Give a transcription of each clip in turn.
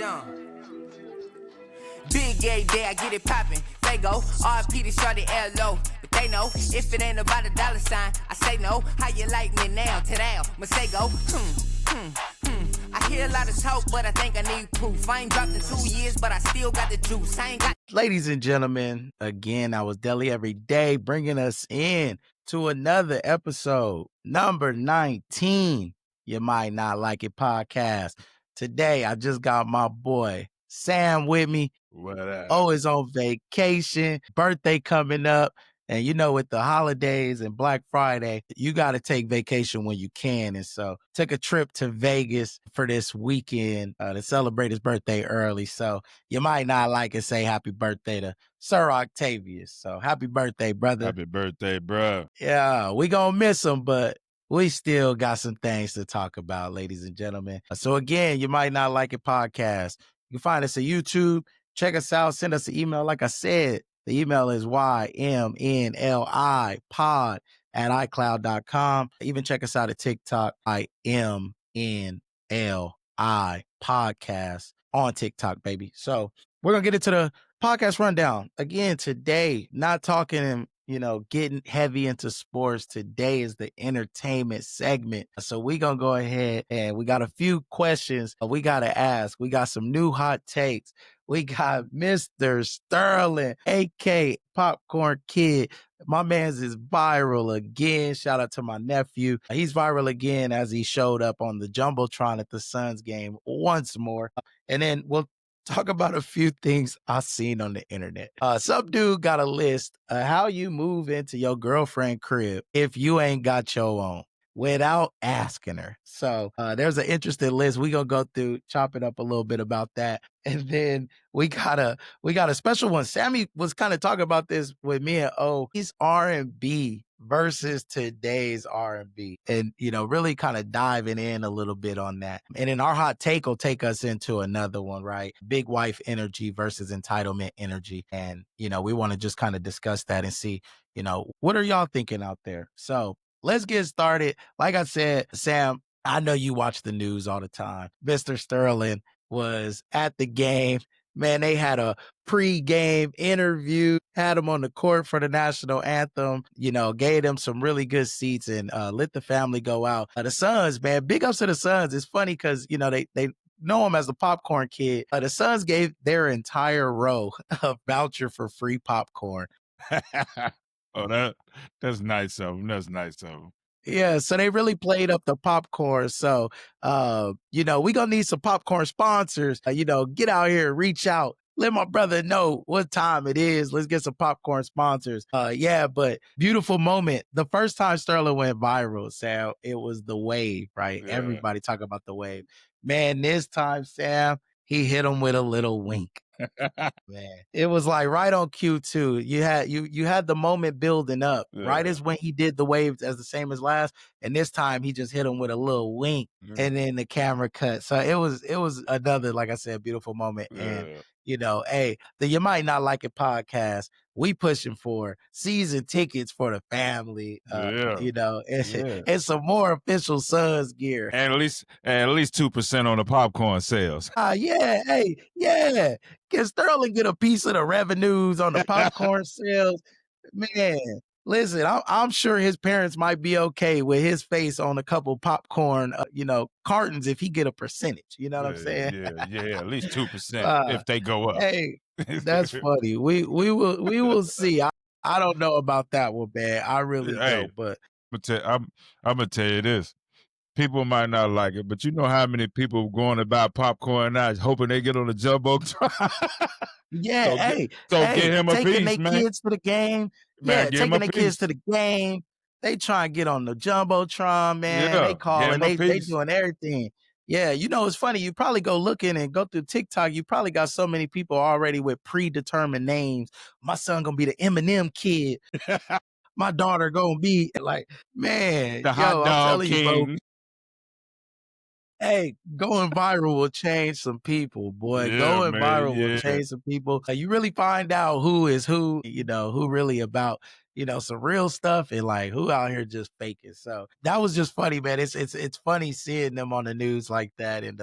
down. Big gay day, I get it poppin'. Fago, RP to shorty LO. But they know, if it ain't about a dollar sign, I say no. How you like me now? Today, Masego. I hear a lot of talk, but I think I need proof. I ain't dropped in 2 years, but I still got the juice. I ain't got. Ladies and gentlemen, again, I was Deli every day, bringing us in to another episode, number 19. You Might Not Like It podcast. Today, I just got my boy Sam with me. What up? Oh, is on vacation, birthday coming up. And you know, with the holidays and Black Friday, you got to take vacation when you can. And so took a trip to Vegas for this weekend to celebrate his birthday early. So you might not like it, say happy birthday to Sir Octavius. So happy birthday, brother. Happy birthday, bro. Yeah, we gonna miss him, but we still got some things to talk about, ladies and gentlemen. So again, You Might Not Like It podcast. You can find us on YouTube. Check us out. Send us an email. Like I said, the email is ymnlipod@icloud.com. Even check us out at TikTok, IMNLI podcast on TikTok, baby. So we're going to get into the podcast rundown. Again, today, not talking, getting heavy into sports. Today is the entertainment segment. So we're going to go ahead and we got a few questions we got to ask. We got some new hot takes. We got Mr. Sterling, A.K. Popcorn Kid. My man's is viral again. Shout out to my nephew. He's viral again as he showed up on the Jumbotron at the Suns game once more. And then we'll talk about a few things I've seen on the internet. Some dude got a list of how you move into your girlfriend crib if you ain't got your own without asking her. So there's an interesting list. We're going to go through, chop it up a little bit about that. And then we got a special one. Sammy was kind of talking about this with me and he's R&B versus today's R&B. And, really kind of diving in a little bit on that. And then our hot take will take us into another one, right? Big wife energy versus entitlement energy. And, we want to just kind of discuss that and see, what are y'all thinking out there? So let's get started. Like I said, Sam, I know you watch the news all the time. Mr. Sterling was at the game. Man, they had a pre-game interview, had him on the court for the national anthem, gave him some really good seats and let the family go out. The Suns, man, big ups to the Suns. It's funny because, they know him as the popcorn kid. The Suns gave their entire row a voucher for free popcorn. Oh, that's nice of them. That's nice of them. Yeah, so they really played up the popcorn. So, we're going to need some popcorn sponsors. Get out here and reach out. Let my brother know what time it is. Let's get some popcorn sponsors. But beautiful moment. The first time Sterling went viral, Sam, it was the wave, right? Yeah. Everybody talk about the wave. Man, this time, Sam, he hit him with a little wink. Man, it was like right on cue too. You had the moment building up, right as when he did the waves as the same as last, and this time he just hit him with a little wink, and then the camera cut. So it was another, like I said, beautiful moment. And hey, the You Might Not Like It podcast, we pushing for season tickets for the family, and some more official Suns gear, and at least 2% on the popcorn sales. Can Sterling get a piece of the revenues on the popcorn sales? Man, listen, I'm sure his parents might be okay with his face on a couple popcorn, cartons if he get a percentage. You know what I'm saying? Yeah, at least 2% if they go up. Hey, that's funny. We will see. I don't know about that one, man. I really don't. But I'm gonna tell you this. People might not like it, but you know how many people going to buy popcorn now hoping they get on the Jumbotron? Get him a piece, taking their kids to the game. Man, taking their kids to the game. They try and get on the Jumbotron, man. They calling, they doing everything. Yeah, it's funny. You probably go looking and go through TikTok. You probably got so many people already with predetermined names. My son gonna be the Eminem kid. My daughter gonna be like, man, the hot dog king. You, bro. Hey, going viral will change some people, boy. Going viral will change some people. You really find out who is who, who really about, some real stuff and like who out here just faking. So that was just funny, man. It's funny seeing them on the news like that and,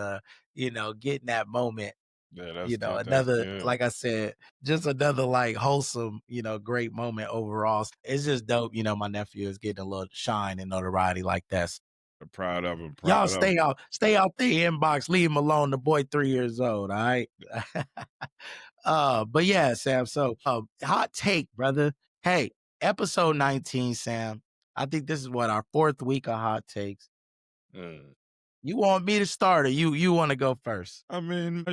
getting that moment. Yeah, that's good. That's Another, good. like I said, just another like wholesome, great moment overall. It's just dope. My nephew is getting a little shine and notoriety like that. I'm proud of him. Proud Y'all of him. stay out the inbox. Leave him alone. The boy 3 years old. All right. But yeah, Sam. So, hot take, brother. Hey, episode 19, Sam. I think this is what our 4th week of hot takes. You want me to start, or you want to go first? I mean,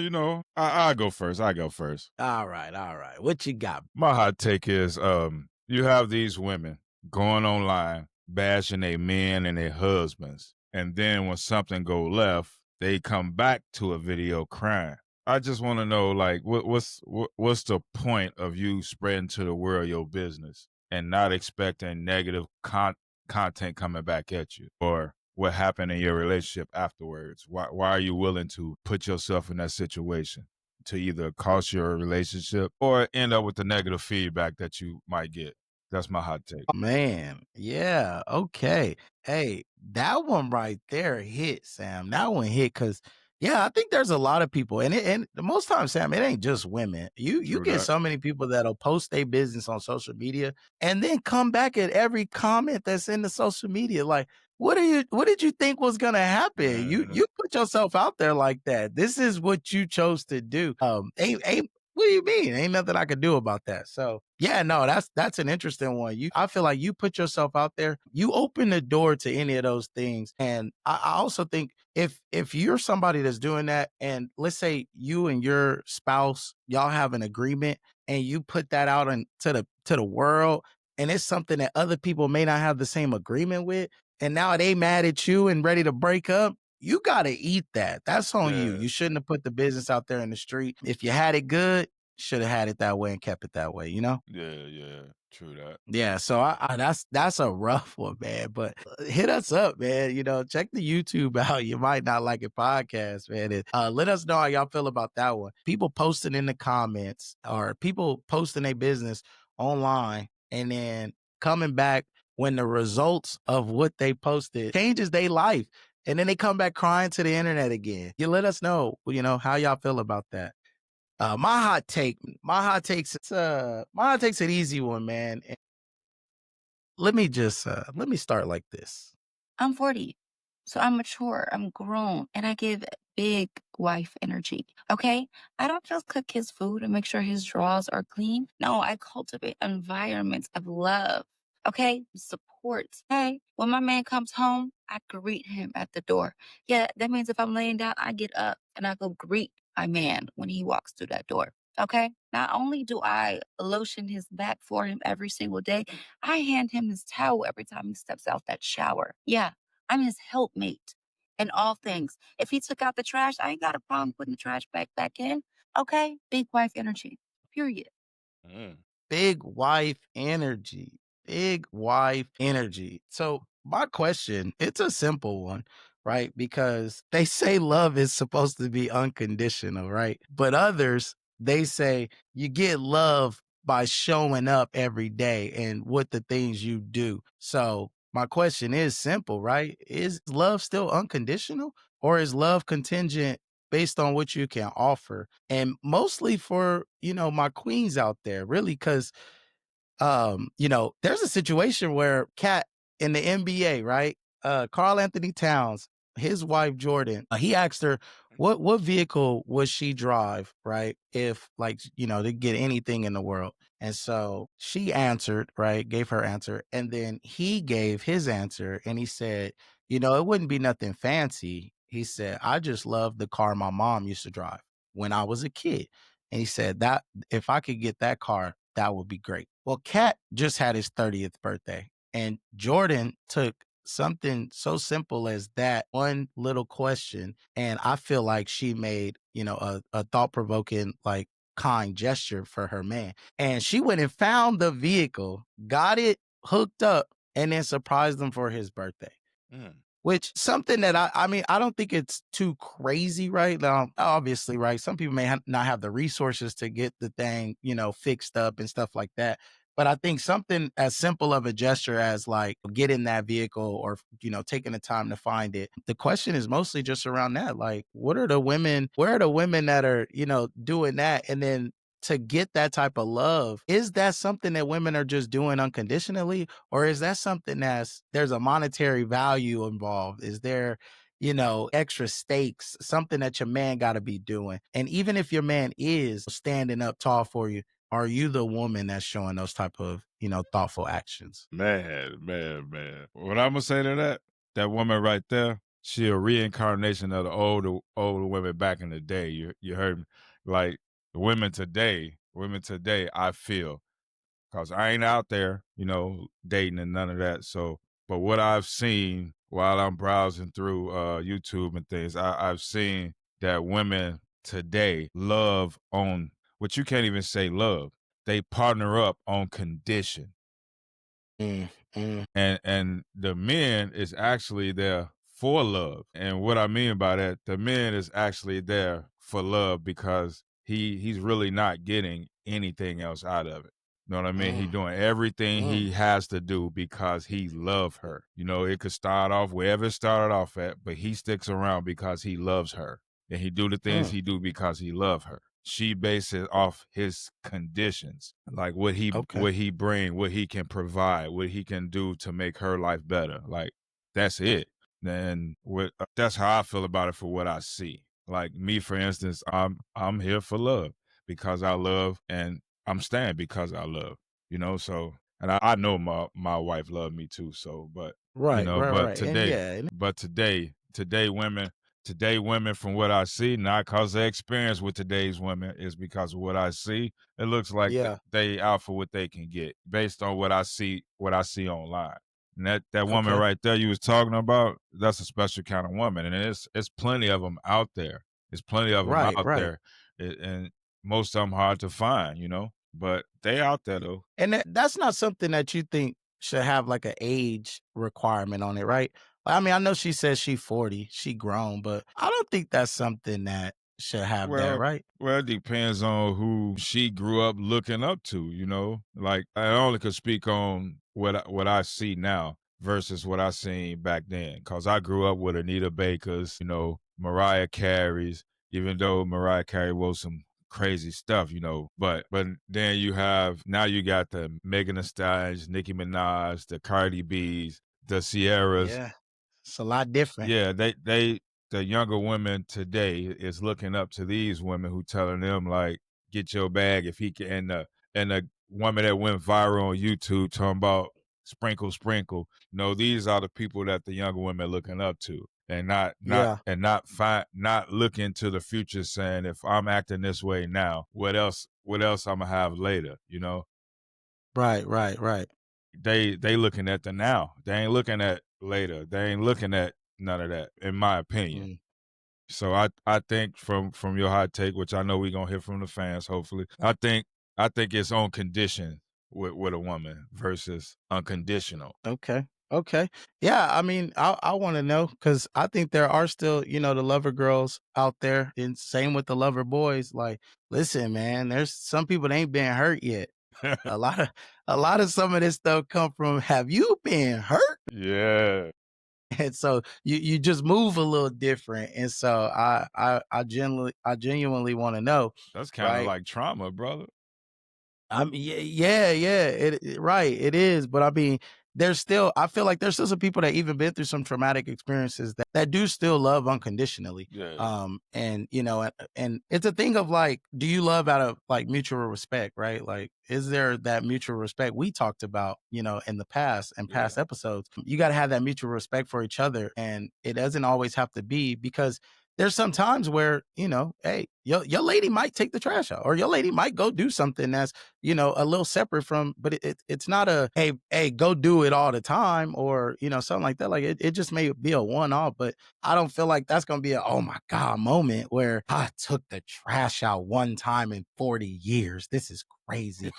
I go first. I go first. All right. What you got? My hot take is, you have these women going online bashing their men and their husbands, and then when something go left, they come back to a video crying. I just want to know, like, what's the point of you spreading to the world your business and not expecting negative content coming back at you, or what happened in your relationship afterwards? Why are you willing to put yourself in that situation to either cost your relationship or end up with the negative feedback that you might get? That's my hot take. Man, yeah, okay. Hey, that one right there hit, Sam. That one hit because, yeah, I think there's a lot of people, and most times, Sam, it ain't just women. You True get that. so many people that'll post their business on social media and then come back at every comment that's in the social media. Like, what did you think was gonna happen? You put yourself out there like that. This is what you chose to do. Ain't what do you mean? Ain't nothing I could do about that. So yeah, no, that's an interesting one. I feel like you put yourself out there, you open the door to any of those things. And I also think if you're somebody that's doing that, and let's say you and your spouse, y'all have an agreement and you put that out to the world, and it's something that other people may not have the same agreement with, and now they mad at you and ready to break up. You got to eat that. That's on you. Yeah. You shouldn't have put the business out there in the street. If you had it good, should have had it that way and kept it that way, Yeah. True that. Yeah, so I that's a rough one, man. But hit us up, man. Check the YouTube out. You might not like it podcast, man. And, let us know how y'all feel about that one. People posting in the comments, or people posting their business online and then coming back when the results of what they posted changes their life, and then they come back crying to the internet again. You let us know, how y'all feel about that. My hot take's an easy one, man. And let me start like this. I'm 40, so I'm mature, I'm grown, and I give big wife energy. Okay? I don't just cook his food and make sure his drawers are clean. No, I cultivate environments of love. Okay? Support. Hey, when my man comes home, I greet him at the door. Yeah, that means if I'm laying down, I get up and I go greet my man when he walks through that door. Okay? Not only do I lotion his back for him every single day, I hand him his towel every time he steps out that shower. Yeah, I'm his helpmate in all things. If he took out the trash, I ain't got a problem putting the trash back in. Okay? Big wife energy. Period. Big wife energy. Big wife energy. So my question, it's a simple one, right? Because they say love is supposed to be unconditional, right? But others, they say you get love by showing up every day and what the things you do. So my question is simple, right? Is love still unconditional, or is love contingent based on what you can offer? And mostly for, my queens out there, really, because there's a situation where Cat in the NBA, right? Carl Anthony Towns, his wife Jordan, he asked her what vehicle would she drive, right? If like, to get anything in the world. And so she answered, right? Gave her answer. And then he gave his answer and he said, it wouldn't be nothing fancy. He said, I just love the car my mom used to drive when I was a kid. And he said that if I could get that car, that would be great. Well, Cat just had his 30th birthday, and Jordan took something so simple as that one little question, and I feel like she made, a thought-provoking, like, kind gesture for her man. And she went and found the vehicle, got it hooked up, and then surprised him for his birthday. Which something that I mean, I don't think it's too crazy, right? Now, obviously, right? Some people may not have the resources to get the thing, fixed up and stuff like that. But I think something as simple of a gesture as like get in that vehicle or, taking the time to find it. The question is mostly just around that. Like, where are the women that are, doing that? And then to get that type of love, is that something that women are just doing unconditionally? Or is that something there's a monetary value involved? Is there, extra stakes, something that your man got to be doing? And even if your man is standing up tall for you, are you the woman that's showing those type of, thoughtful actions? Man. What I'm gonna say to that woman right there, she a reincarnation of the older women back in the day. You heard me? Like women today, I feel, cause I ain't out there, dating and none of that. So, but what I've seen while I'm browsing through YouTube and things, I've seen that women today love on what you can't even say love. They partner up on condition. Mm, mm, And the men is actually there for love. And what I mean by that, the men is actually there for love because he's really not getting anything else out of it. You know what I mean? He doing everything he has to do because he love her. It could start off wherever it started off at, but he sticks around because he loves her. And he do the things he do because he love her. She bases off his conditions, like what okay. he bring, what he can provide, what he can do to make her life better. Like that's it. And that's how I feel about it for what I see. Like me, for instance, I'm here for love because I love, and I'm staying because I love. So and I know my wife loved me too. So, but Right, right. And today, yeah, today women, from what I see, not because of experience with today's women, is because of what I see. It looks like yeah. they out for what they can get based on what I see online. And that woman Okay. right there you was talking about, that's a special kind of woman, and it's plenty of them out there. There's plenty of them Right, out right. there, and most of them hard to find, but they out there though. And that's not something that you think should have like an age requirement on it, right? I mean, I know she says she 40, she grown, but I don't think that's something that should have that, Well, right? it depends on who she grew up looking up to, Like I only could speak on what I see now versus what I seen back then, cause I grew up with Anita Baker's, Mariah Carey's, even though Mariah Carey wrote some crazy stuff, But then you got the Megan Thee Stallions, Nicki Minaj, the Cardi B's, the Sierras. Yeah. It's a lot different. Yeah, the younger women today is looking up to these women who telling them like, get your bag if he can. And the woman that went viral on YouTube talking about sprinkle, sprinkle. These are the people that the younger women looking up to, and Yeah. not looking to the future, saying if I'm acting this way now, what else I'm gonna have later. Right, right, right. They looking at the now. They ain't looking at later. They ain't looking at none of that, in my opinion. Mm. So I think from your hot take, which I know we're gonna hear from the fans, hopefully, I think it's on condition with a woman versus unconditional. Okay. Okay. Yeah. I mean, I want to know because I think there are still, the lover girls out there, and same with the lover boys. Like, listen, man, there's some people that ain't been hurt yet. A lot of some of this stuff come from, have you been hurt? Yeah. And so you just move a little different. And so I genuinely want to know, That's kind of right? like trauma, brother. I mean, yeah. Right, it is. But I mean, I feel like there's still some people that even been through some traumatic experiences that do still love unconditionally. Yeah. And and it's a thing of like, do you love out of like mutual respect, right? Like, is there that mutual respect we talked about, in the past and past episodes? You got to have that mutual respect for each other, and it doesn't always have to be because there's some times where, hey, your lady might take the trash out, or your lady might go do something that's, a little separate from, but it's not a, hey, go do it all the time, or, something like that. Like it just may be a one-off, but I don't feel like that's going to be a, oh my God moment where I took the trash out one time in 40 years. This is crazy.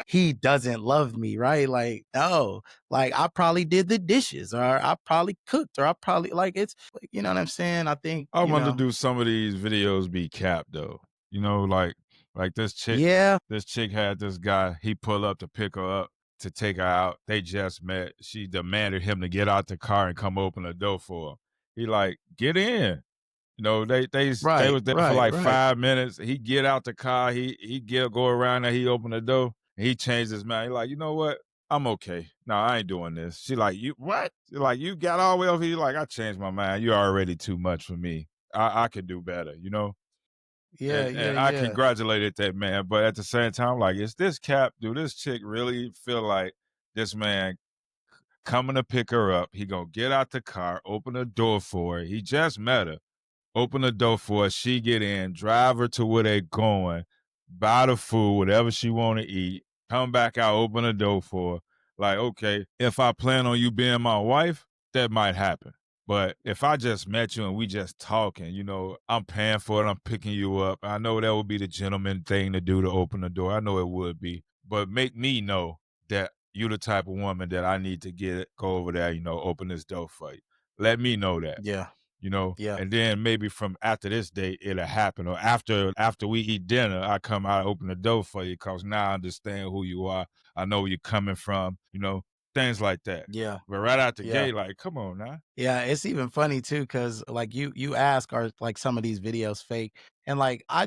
He doesn't love me, right? Like, no, like I probably did the dishes, or I probably cooked, or I probably like, it's, you know what I'm saying? I think, I wonder, do some of these videos be capped though? Like Like this chick had this guy, he pull up to pick her up to take her out. They just met. She demanded him to get out the car and come open the door for her. He like, get in. You know, they was there for like 5 minutes. He get out the car, he go around there, he open the door, and he changed his mind. He like, you know what? I'm okay. No, I ain't doing this. She like, you what? She like, you got all the way over here. Like, I changed my mind. You're already too much for me. I could do better, you know? And I congratulated that man. But at the same time, like, is this cap? Do this chick really feel like this man coming to pick her up? He gonna get out the car, open the door for her. He just met her. Open the door for her. She get in, drive her to where they going, buy the food, whatever she want to eat, come back out, open the door for her. Like, okay, if I plan on you being my wife, that might happen. But if I just met you and we just talking, you know, I'm paying for it, I'm picking you up. I know that would be the gentleman thing to do to open the door. I know it would be. But make me know that you the type of woman that I need to go over there, you know, open this door for you. Let me know that. Yeah. You know, Yeah. and then maybe from after this date, it'll happen. Or after we eat dinner, I come out, open the door for you because now I understand who you are. I know where you're coming from, you know, things like that. Yeah. But right out the gate, like, come on now. Yeah, it's even funny too, because like you ask, are like some of these videos fake? And like I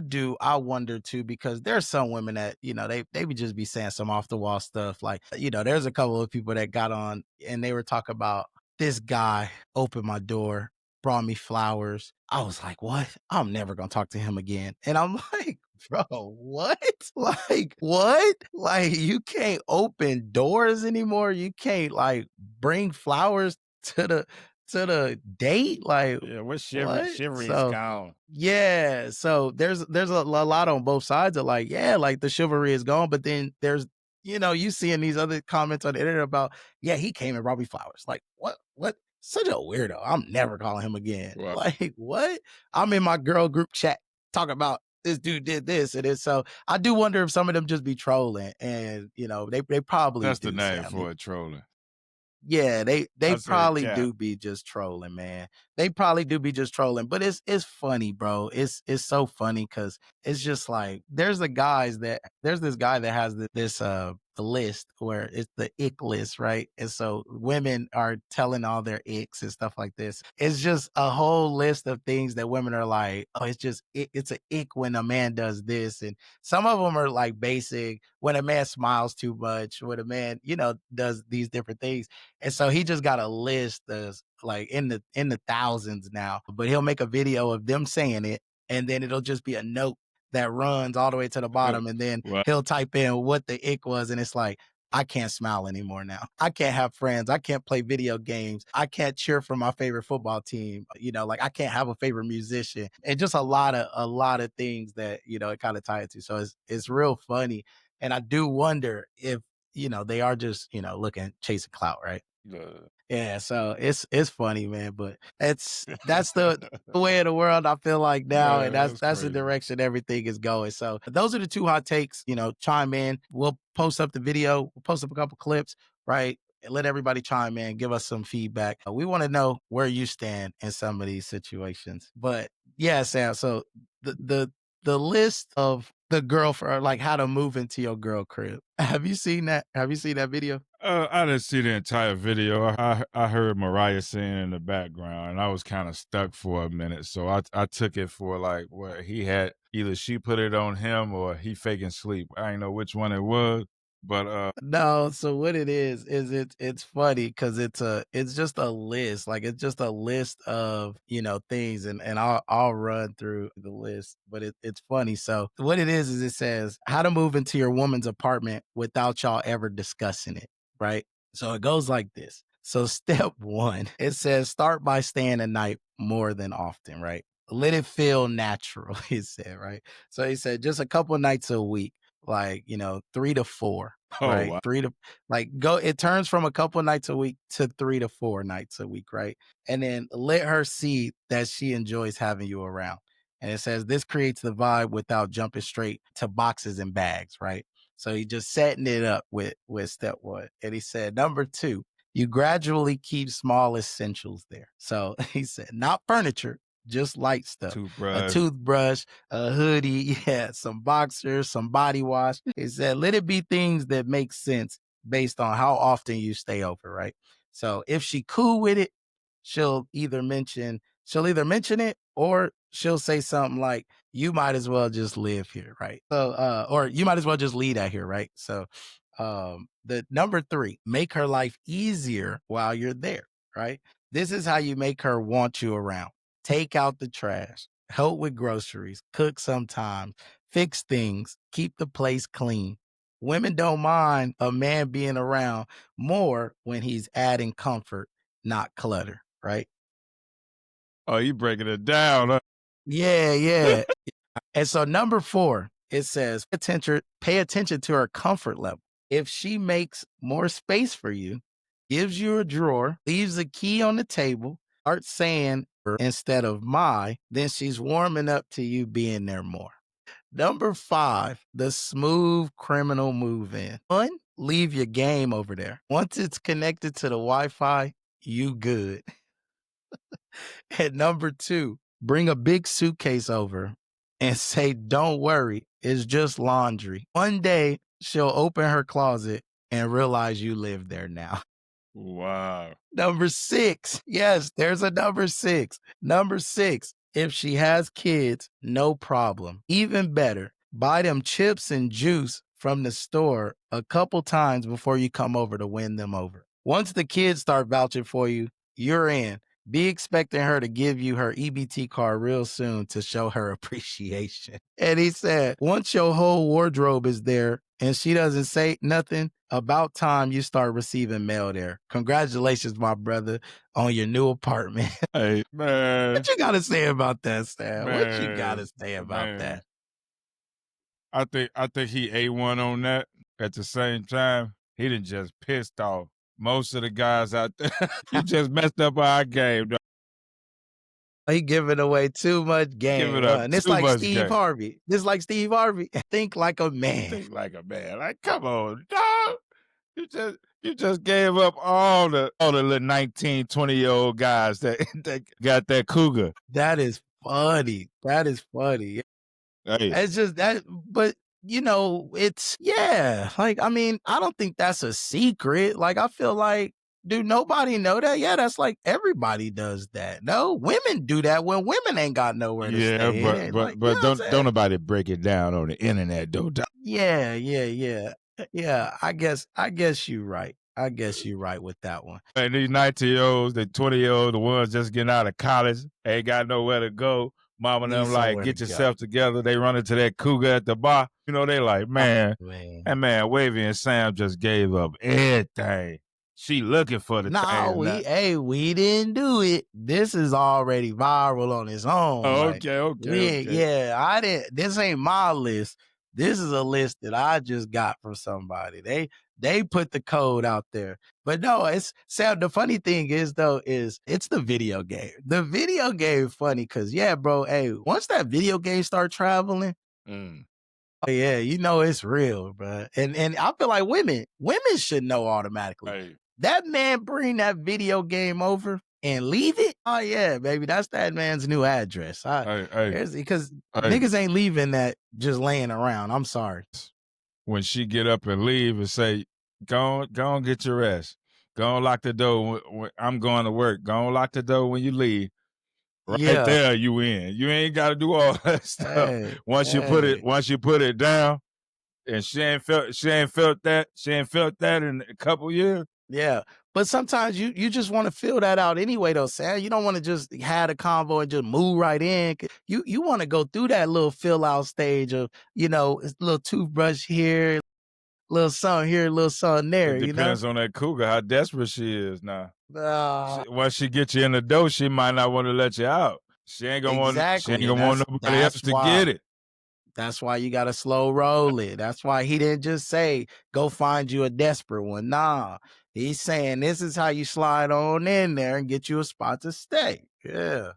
wonder too, because there's some women that, you know, they would just be saying some off the wall stuff. Like, you know, there's a couple of people that got on and they were talking about this guy opened my door, brought me flowers. I was like, what? I'm never gonna talk to him again. And I'm like, bro, what? Like, what? Like, you can't open doors anymore. You can't like bring flowers to the date. Like, Yeah, what's what? chivalry So, is gone. yeah. So there's a lot on both sides of like, yeah, like the chivalry is gone, but then there's, you know, you seeing these other comments on the internet about, yeah, he came and brought me flowers. Like, what? Such a weirdo. I'm never calling him again. Wow. Like, what? I'm in my girl group chat talking about this dude did this and this. So I do wonder if some of them just be trolling, and you know, they probably That's do, the name Sam. for it, trolling. Yeah, they I said probably cap. do be just trolling, man. They probably do be just trolling, but it's funny, bro. It's so funny because it's just like there's this guy that has this the list where it's the ick list, right? And so women are telling all their icks and stuff like this. It's just a whole list of things that women are like, oh, it's an ick when a man does this, and some of them are like basic, when a man smiles too much, when a man, you know, does these different things. And so he just got a list that's like in the thousands now, but he'll make a video of them saying it, and then it'll just be a note that runs all the way to the bottom, and then Wow. he'll type in what the ick was, and it's like, I can't smile anymore now. I can't have friends. I can't play video games. I can't cheer for my favorite football team. You know, like I can't have a favorite musician, and just a lot of things that, you know, it kind of ties to. So it's real funny, and I do wonder if, you know, they are just, you know, chasing clout, right? Yeah, so it's funny, man, but that's the way of the world, I feel like now, Yeah, and that's the crazy. direction everything is going. So those are the two hot takes. You know, chime in. We'll post up the video. We'll post up a couple clips, right? And let everybody chime in, give us some feedback. We want to know where you stand in some of these situations. But yeah, Sam. So the list of the girl for like how to move into your girl crib. Have you seen that? Have you seen that video? I didn't see the entire video. I heard Mariah singing in the background, and I was kind of stuck for a minute. So I took it for like where he had either she put it on him or he faking sleep. I didn't know which one it was, but No, so what it is it's funny because it's just a list. Like it's just a list of, you know, things, and I'll run through the list, but it's funny. So what it is it says how to move into your woman's apartment without y'all ever discussing it, right? So it goes like this. So step 1, it says start by staying a night more than often, right? Let it feel natural, he said, right? So he said just a couple nights a week, like, you know, 3 to 4. oh, Right. wow. 3 to it turns from a couple nights a week to 3 to 4 nights a week, right? And then let her see that she enjoys having you around. And it says this creates the vibe without jumping straight to boxes and bags, right? So he just setting it up with step 1. And he said, number 2, you gradually keep small essentials there. So he said, not furniture, just light stuff. A Toothbrush. toothbrush, a hoodie, yeah, some boxers, some body wash. He said, let it be things that make sense based on how often you stay over, right? So if she cool with it, she'll either mention it or she'll say something like, you might as well just live here, right? So or you might as well just leave out here, right? So the number 3, make her life easier while you're there, right? This is how you make her want you around. Take out the trash, help with groceries, cook sometimes, fix things, keep the place clean. Women don't mind a man being around more when he's adding comfort, not clutter, right? Oh, you breaking it down, huh? Yeah. And so number 4, it says, pay attention to her comfort level. If she makes more space for you, gives you a drawer, leaves a key on the table, starts saying instead of my, then she's warming up to you being there more. Number 5, the smooth criminal move in. 1, leave your game over there. Once it's connected to the Wi-Fi, you good. And number 2, bring a big suitcase over and say, don't worry, it's just laundry. One day she'll open her closet and realize you live there now. Wow. Number 6. Yes, there's a number 6. Number 6, if she has kids, no problem. Even better, buy them chips and juice from the store a couple times before you come over to win them over. Once the kids start vouching for you, you're in. Be expecting her to give you her EBT card real soon to show her appreciation. And he said, once your whole wardrobe is there and she doesn't say nothing, about time you start receiving mail there. Congratulations, my brother, on your new apartment. Hey, man. What you got to say about that, Sam? What you got to say about that? I think he A1 on that. At the same time, he done just pissed off most of the guys out there. You just messed up our game, dog. He giving away too much game. Give it up. And it's like Steve Harvey. This like Steve Harvey. Think like a man. Think like a man. Like, come on, dog. You just gave up all the little 19, 20-year-old guys that got that cougar. That is funny. Hey. It's just that, but you know, it's like, I mean, I don't think that's a secret. Like, I feel like, do nobody know that? Yeah, that's like everybody does that. No, women do that when women ain't got nowhere to stay. Yeah, but don't nobody break it down on the internet, though. Yeah. I guess you're right. I guess you're right with that one. And these 19-year-olds, the 20-year-olds, the ones just getting out of college, ain't got nowhere to go. Mama and them like, get yourself together. They run into that cougar at the bar. You know, they like, man, man, Wavy and Sam just gave up everything. She looking for the thing. We didn't do it. This is already viral on its own. Oh, okay. Yeah, I didn't. This ain't my list. This is a list that I just got from somebody. They put the code out there. But no, it's Sam. The funny thing is it's the video game. The video game funny because bro. Hey, once that video game start traveling, yeah, you know it's real, bro. And I feel like women should know automatically. Hey. That man bring that video game over and leave it. Oh yeah, baby, that's that man's new address. Because niggas ain't leaving that just laying around. I'm sorry. When she get up and leave and say, go on get your rest. Go on lock the door. I'm going to work. Go on lock the door when you leave. Right there, you in. You ain't got to do all that stuff. Once you put it down, and she ain't felt that. She ain't felt that in a couple years. Yeah, but sometimes you just want to fill that out anyway, though, Sam. You don't want to just have a convo and just move right in. You want to go through that little fill out stage of, you know, a little toothbrush here, little something here, little something there. It depends on that cougar, how desperate she is now. Once she gets you in the door, she might not want to let you out. She ain't gonna want nobody else to get it. That's why you got to slow roll it. That's why he didn't just say, go find you a desperate one. Nah, he's saying this is how you slide on in there and get you a spot to stay. Yeah.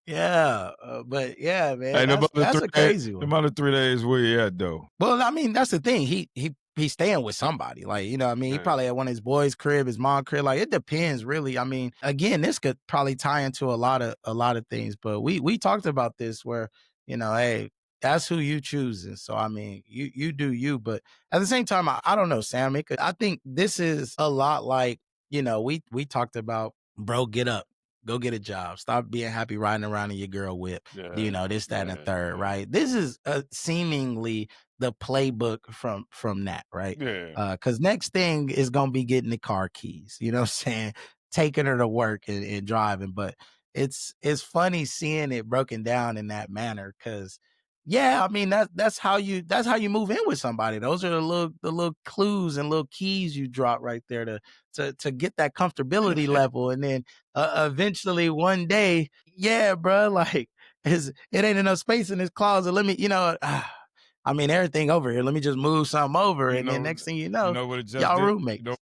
But yeah, man, Hey, that's a crazy one. The other 3 days where you at, though? Well, I mean, that's the thing. He he's staying with somebody. Like, you know what I mean? He Yeah. probably at one of his boys' crib, his mom crib. Like, it depends, really. I mean, again, this could probably tie into a lot of things. But we talked about this where, you know, hey, that's who you choosing. So I mean, you do you. But at the same time, I don't know, Sam. I think this is a lot like, you know, we talked about, bro, get up. Go get a job. Stop being happy riding around in your girl whip. Yeah. You know, this, that, and the third, yeah. right? This is seemingly the playbook from that, right? Yeah. Because next thing is gonna be getting the car keys. You know what I'm saying? Taking her to work and driving. But it's funny seeing it broken down in that manner. Because yeah, I mean that's how you move in with somebody. Those are the little clues and little keys you drop right there to get that comfortability level, and then eventually one day, yeah, bro, like it ain't enough space in this closet. Let me, you know, I mean everything over here. Let me just move something over, and then next thing you know what it just y'all did? roommates. You know,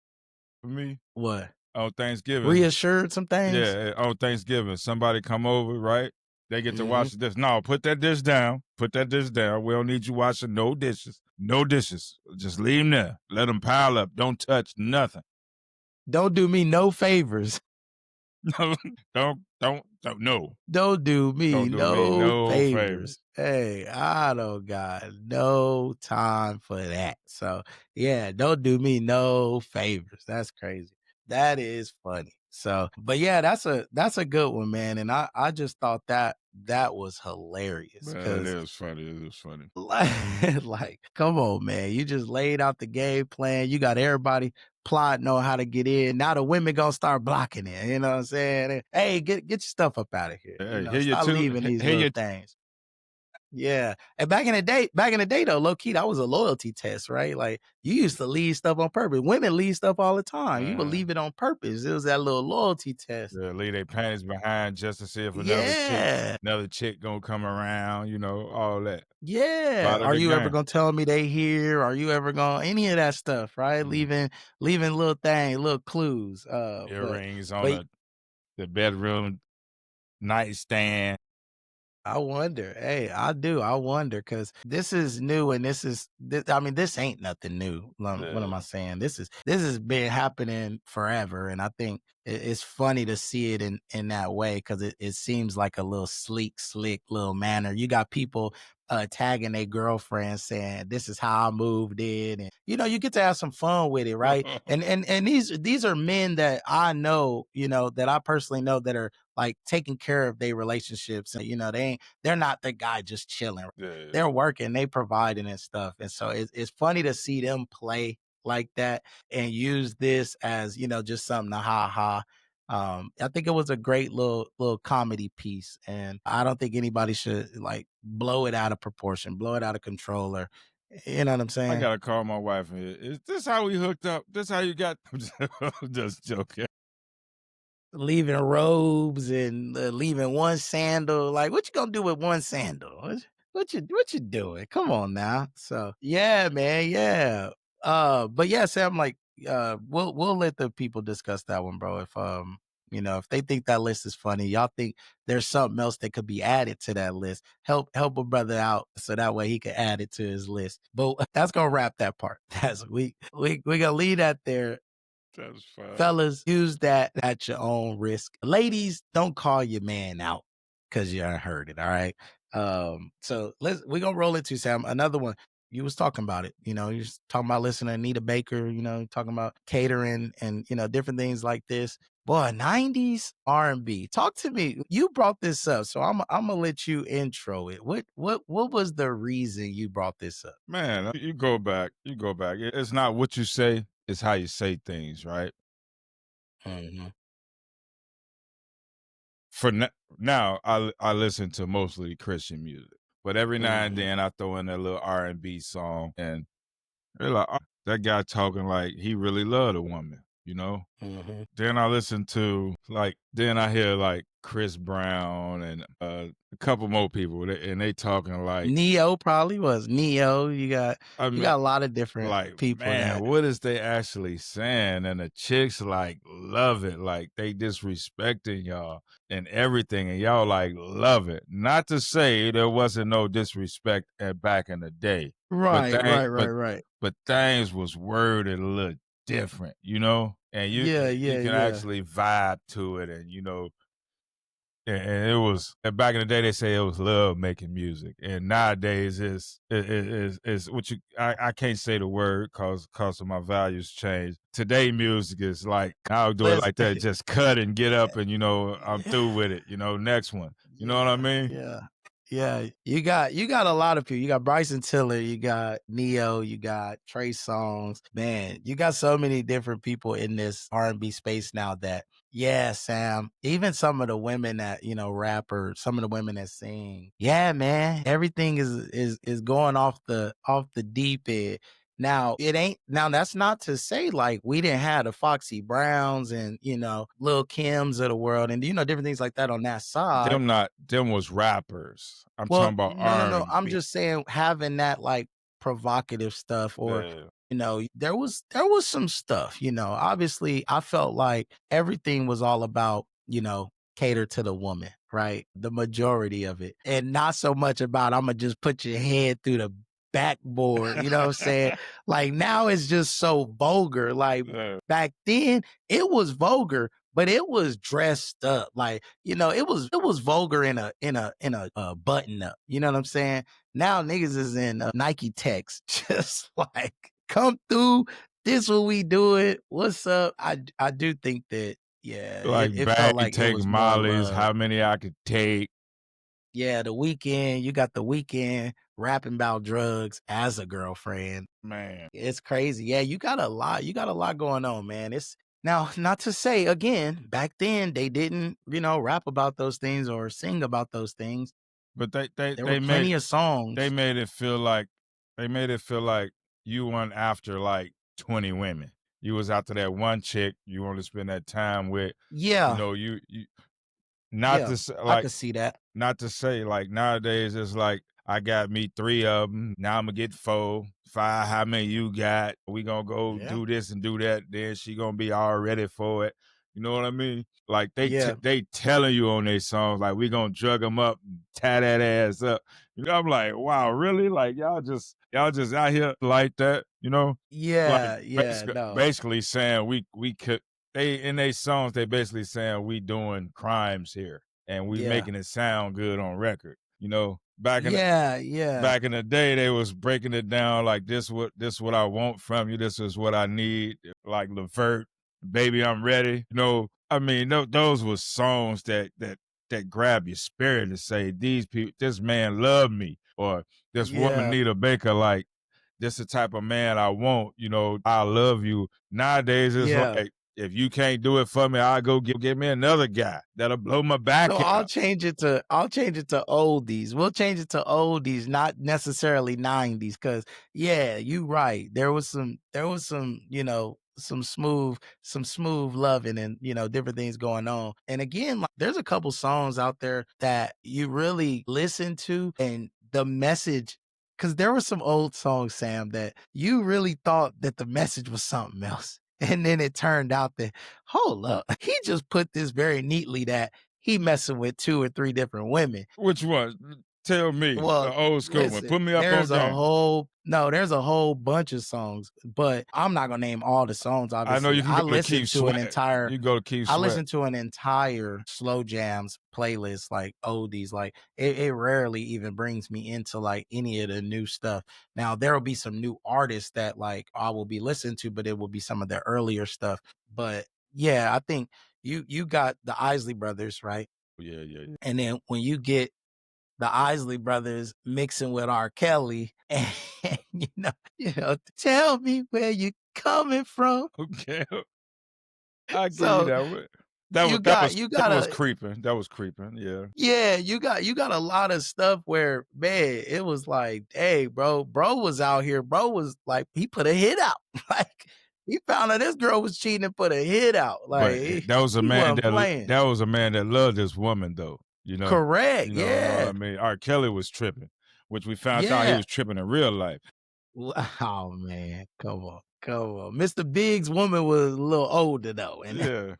for me What? on Thanksgiving. Reassured some things? Yeah, on Thanksgiving, somebody come over, right? They get to Mhm. wash the dish. No, put that dish down. Put that dish down. We don't need you washing no dishes. No dishes. Just leave them there. Let them pile up. Don't touch nothing. Don't do me no favors. No, no. Don't do me Don't do me no no favors. favors. Hey, I don't got no time for that. So yeah, don't do me no favors. That's crazy. That is funny. So, but yeah, that's a good one, man. And I just thought that was hilarious Man, it because is funny. It is funny. like, come on, man. You just laid out the game plan. You got everybody plotting on how to get in. Now the women gonna start blocking it. You know what I'm saying? Hey, get your stuff up out of here. You Hey, know, here you stop two. leaving these Here little you. things. Yeah. And back in the day though, low key, that was a loyalty test, right? Like you used to leave stuff on purpose. Women leave stuff all the time. You would leave it on purpose. It was that little loyalty test. Yeah, leave their panties behind just to see if Yeah. another chick gonna come around. You know, all that. Yeah. Part of Are the you ever game. gonna tell me they here? Are you ever gonna any of that stuff, right? Leaving little things, little clues. Earrings on but the bedroom nightstand. I wonder. Hey, I do. I wonder because this is new, and I mean, this ain't nothing new. What am I saying? This has been happening forever, and I think it's funny to see it in that way because it seems like a little slick little manner. You got people tagging their girlfriend saying this is how I moved in, and you know you get to have some fun with it, right? and these are men that I know, you know, that I personally know that are like taking care of their relationships, and you know they're not the guy just chilling. Yeah. They're working, they providing and stuff, and so it's funny to see them play like that and use this as, you know, just something to ha ha. I think it was a great little comedy piece, and I don't think anybody should like blow it out of proportion, blow it out of control, or you know what I'm I saying? gotta call my wife. Is this how we hooked up? This how you got? I'm just joking. Leaving robes and leaving one sandal. Like, what you gonna do with one sandal? What you doing? Come on now. So yeah, man, yeah. But yeah, Sam, like, we'll let the people discuss that one, bro. If you know, if they think that list is funny, y'all think there's something else that could be added to that list, help a brother out so that way he can add it to his list. But that's gonna wrap that part. That's we gonna leave that there. That's fine. Fellas, use that at your own risk. Ladies, don't call your man out because you heard it. All right. So we're gonna roll into Sam. Another one. You was talking about it, you know, you're talking about listening to Anita Baker, you know, talking about catering and, you know, different things like this. Boy, 90s R&B. Talk to me. You brought this up, so I'm gonna let you intro it. What was the reason you brought this up? Man, you go back. It's not what you say, it's how you say things, right? Mhm. For now, I listen to mostly Christian music, but every now and then I throw in that little R&B song, and they're like, "Oh, that guy talking like he really loved a woman," you know. Then I listen to then I hear like Chris Brown and couple more people, and they talking like Neo probably was Neo. You got I you mean, got a lot of different like, people man, that what is they actually saying? And the chicks like love it, like they disrespecting y'all and everything, and y'all like love it. Not to say there wasn't no disrespect back in the day, right, right, right, right. but things was worded a little different, you know. And Yeah, you yeah, can yeah. actually vibe to it, and you know, and it was back in the day they say it was love making music, and nowadays is what you I can't say the word cause of my values change. Today music is like I'll do it Let's like that, just cut and get up and you know I'm through with it. You know, next one. You know what I yeah, mean? yeah. Yeah, you got a lot of people. You got Bryson Tiller, you got Neo, you got Trey Songz. Man, you got so many different people in this R&B space now that yeah, Sam, even some of the women that, you know, rapper, some of the women that sing. Yeah, man, everything is going off the deep end. Now, it ain't now that's not to say like we didn't have the Foxy Browns and, you know, Lil Kims of the world and you know different things like that on that side. Them was rappers. I'm Well, talking about no, no, no. I'm R&B. just saying having that like provocative stuff or Yeah. you know, there was some stuff, you know. Obviously, I felt like everything was all about, you know, cater to the woman, right? The majority of it. And not so much about I'm gonna just put your head through the backboard, you know what I'm saying? Like now it's just so vulgar. Like Yeah. back then it was vulgar, but it was dressed up. Like, you know, it was vulgar in a button up. You know what I'm saying? Now niggas is in Nike Techs, just like come through. This what we do it. What's up? I do think that yeah, Like it felt bag like it take was more mollies, love. how many I could take. Yeah, the weekend. You got the weekend rapping about drugs as a girlfriend. Man. It's crazy. Yeah, you got a lot. You got a lot going on, man. It's now not to say again, back then they didn't, you know, rap about those things or sing about those things. But There were plenty of songs. they made it feel like you went after like 20 women. You was after that one chick you want to spend that time with. You Yeah, know, you not yeah, to say I like could see that. not to say like nowadays it's like I got me 3 of them. Now I'm gonna get 4, 5. How many you got? We gonna go Yeah, do this and do that. Then she gonna be all ready for it. You know what I mean? Like yeah, they telling you on their songs like we gonna drug them up, and tie that ass up. You know, I'm like, wow, really? Like y'all just out here like that. You know, like yeah, yeah. No, basically saying we could. They in their songs they basically saying we doing crimes here and we yeah, making it sound good on record. You know, yeah, yeah, back in the day they was breaking it down like this what I want from you. This is what I need. Like Levert, baby, I'm ready. You know, I mean, those were songs that grab your spirit and say these people, this man love me, or this woman yeah, need a baker. Like this the type of man I want. You know, I love you. Nowadays it's yeah. like if you can't do it for me, I'll go get me another guy that'll blow my back So I'll out. change it to oldies. We'll change it to oldies, not necessarily 90s. Cause yeah, you right. There was some, you know, some smooth loving and, you know, different things going on. And again, like, there's a couple songs out there that you really listen to and the message. Cause there were some old songs, Sam, that you really thought that the message was something else. And then it turned out that, hold up, he just put this very neatly that he messing with 2 or 3 different women. Which one? Tell me, Well, the old school one. listen, Put me up on game. there's a whole bunch of songs, but I'm not gonna name all the songs, I know obviously. you can go to Keith Sweat. You go to Keith I Sweat. listened to an entire slow jams playlist, like oldies. Like it rarely even brings me into like any of the new stuff. Now there will be some new artists that like I will be listening to, but it will be some of their earlier stuff. But yeah, I think you got the Isley Brothers, right? Yeah, yeah, yeah. And then when you get the Isley Brothers mixing with R. Kelly, and you know, tell me where you coming from. Okay, I give you So that one. you got That was a creeping. That was creeping. Yeah. yeah, you got a lot of stuff where man, it was like, hey, bro was out here, bro was like, he put a hit out, like he found out this girl was cheating and put a hit out, like But that was a he man wasn't playing. that was a man that loved this woman though. Correct. You know what I Yeah. mean? R. Kelly was tripping, which we found out he Yeah. was tripping in real life. Oh man, come on. Mr. Big's woman was a little older though, and Yeah.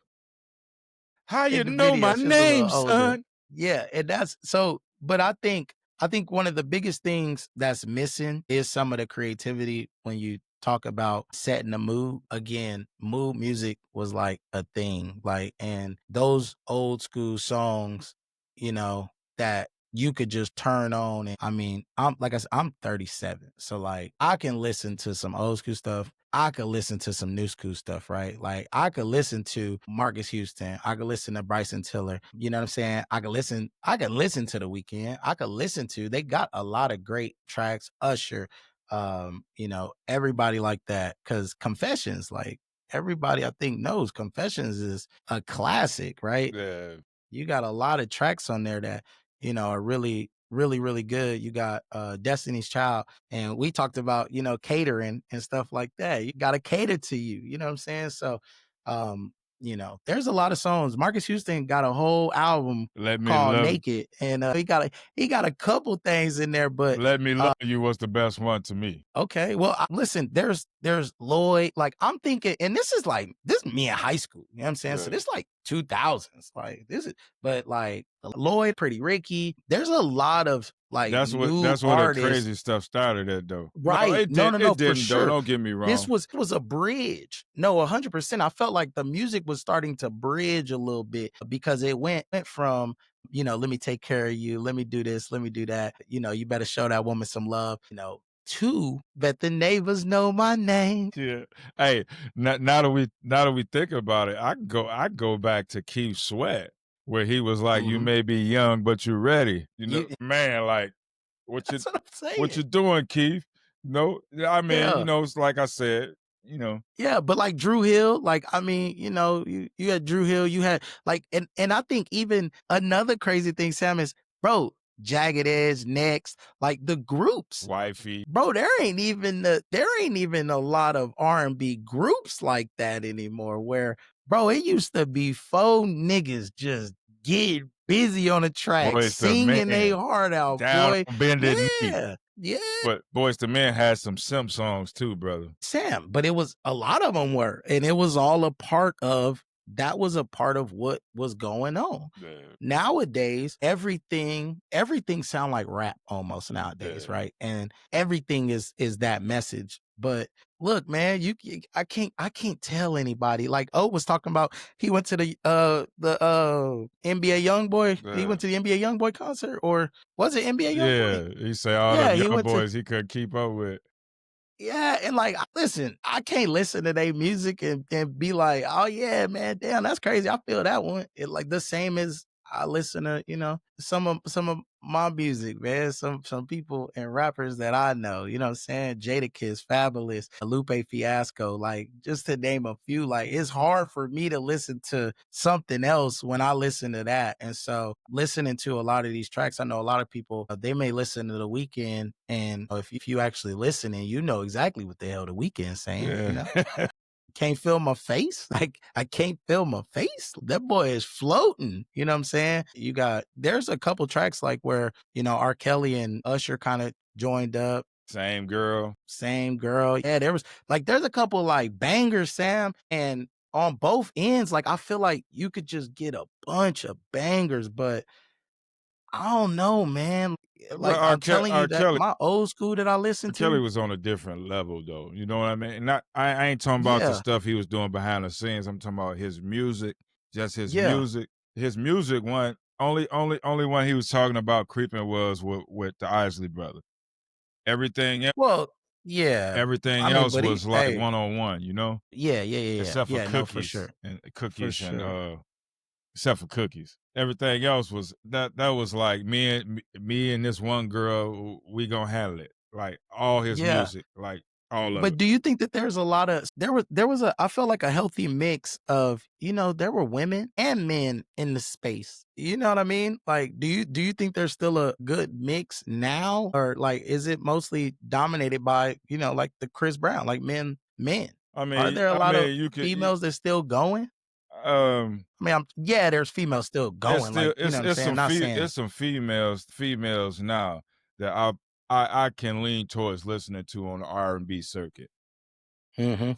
How you in the know video my she was a little name, older. son? Yeah, and that's so. But I think one of the biggest things that's missing is some of the creativity when you talk about setting the mood. Again, mood music was like a thing, like, and those old school songs, that you could just turn on. And I mean, I'm like I said, I'm 37, so like I can listen to some old school stuff. I could listen to some new school stuff, right? Like I could listen to Marcus Houston. I could listen to Bryson Tiller. You know what I'm saying? I could listen to The Weeknd. They got a lot of great tracks. Usher, everybody like that. Cause Confessions, like everybody I think knows Confessions is a classic, right? Yeah. You got a lot of tracks on there that, are really, really, really good. You got Destiny's Child. And we talked about, catering and stuff like that. You gotta cater to you. You know what I'm saying? So there's a lot of songs. Marcus Houston got a whole album Let Me called Love Naked. And he got a couple things in there, but Let Me Love You was the best one to me. okay. Well, listen, there's Lloyd. Like I'm thinking, and this is me in high school. You know what I'm saying? So Yeah. this like 2000s. Like this is, but like Lloyd, Pretty Ricky. There's a lot of like That's where new the artists. crazy stuff started at though. Right. No, No, it didn't for sure. though. Don't get me wrong. This was a bridge. No, 100%. I felt like the music was starting to bridge a little bit because it went from, let me take care of you. Let me do this. Let me do that. You better show that woman some love, to let the neighbors know my name. Yeah. Hey, now that we think about it, I go back to Keith Sweat where he was like, "You may be young, but you're ready." Man, like That's what I'm saying. what you doing, Keith? No, I mean, Yeah. it's like I said, Yeah, but like Drew Hill, like I mean, you had Drew Hill, you had like, and I think even another crazy thing, Sam, is bro, Jagged Edge, Next, like the groups, Wifey. bro. There ain't even a lot of R&B groups like that anymore. Where bro, it used to be 4 niggas just get busy on a track, Boys to singing Men, their heart out, Down boy. on Bended Knee. Yeah, yeah. But Boys to Men had some simp songs too, brother. Sam, but it was a lot of them were, and it was all a part of what was going on. Yeah. Nowadays, everything sound like rap almost nowadays, Yeah. right? And everything is that message. But look, man, I can't tell anybody. Like O was talking about, he went to the NBA YoungBoy. Yeah. He went to the NBA YoungBoy concert, or was it NBA YoungBoy? Yeah, he said all them young boys he couldn't keep up with. Yeah, and like, listen, I can't listen to their music and be like, oh yeah, man, damn, that's crazy. I feel that one. It like the same as I listen to, some of my music, man. Some people and rappers that I know, you know what I'm saying? Jadakiss, Fabulous, Lupe Fiasco, like just to name a few. Like it's hard for me to listen to something else when I listen to that. And so listening to a lot of these tracks, I know a lot of people, they may listen to The Weeknd, and if you actually listen and you know exactly what the hell The Weeknd's saying, Yeah. Can't feel my face. Like I can't feel my face. That boy is floating. You know what I'm saying? There's a couple tracks like where, R. Kelly and Usher kind of joined up. Same girl. Yeah, there's a couple like bangers, Sam. And on both ends, like I feel like you could just get a bunch of bangers, but I don't know, man. Like Well, I'm telling you that Kelly, my old school that I listened to. Kelly was on a different level though. You know what I mean? Not I ain't talking about the Yeah. stuff he was doing behind the scenes. I'm talking about his music, just his Yeah. music. His music one only one he was talking about creeping was with the Isley brother. Everything else, Well, yeah. everything I mean, else but was he- like hey. one-on-one, you know? Yeah. Except for Yeah, cookies. no, for sure. And cookies For and sure. except for cookies. Everything else was that was like me and this one girl, we gonna handle it. Like all his Yeah. music, like all of But it. do you think that there's a lot of I felt like a healthy mix of, there were women and men in the space. You know what I mean? Like, do you think there's still a good mix now? Or like is it mostly dominated by, like the Chris Brown, like men? I mean, Are there a lot of you could females that's still going? I mean, there's females still going, like, you know what I'm saying? I'm not saying. It's some females now that I can lean towards listening to on the R&B circuit. Mm-hmm.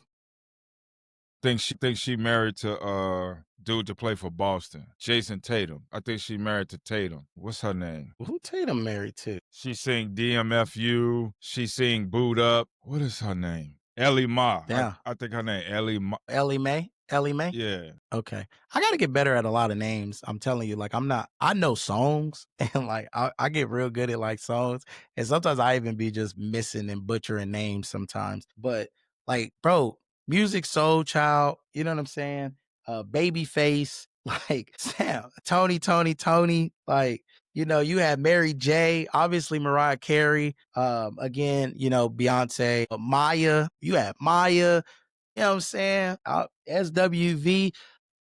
Think she married to dude to play for Boston, Jason Tatum. I think she married to Tatum. What's her name? Who Tatum married to? She sing DMFU. She sing Boot Up. What is her name? Ellie Ma. Yeah. I think her name Ellie Ma. Ellie Mae? Ellie Mae? Yeah. Okay. I got to get better at a lot of names. I'm telling you, like, I know songs and like, I get real good at like songs. And sometimes I even be just missing and butchering names sometimes. But like, bro, Music Soul Child, you know what I'm saying? Babyface, like Sam, Tony, like, you know, you had Mary J, obviously Mariah Carey, again, you know, Beyonce, Maya, you had Maya, you know what I'm saying? SWV.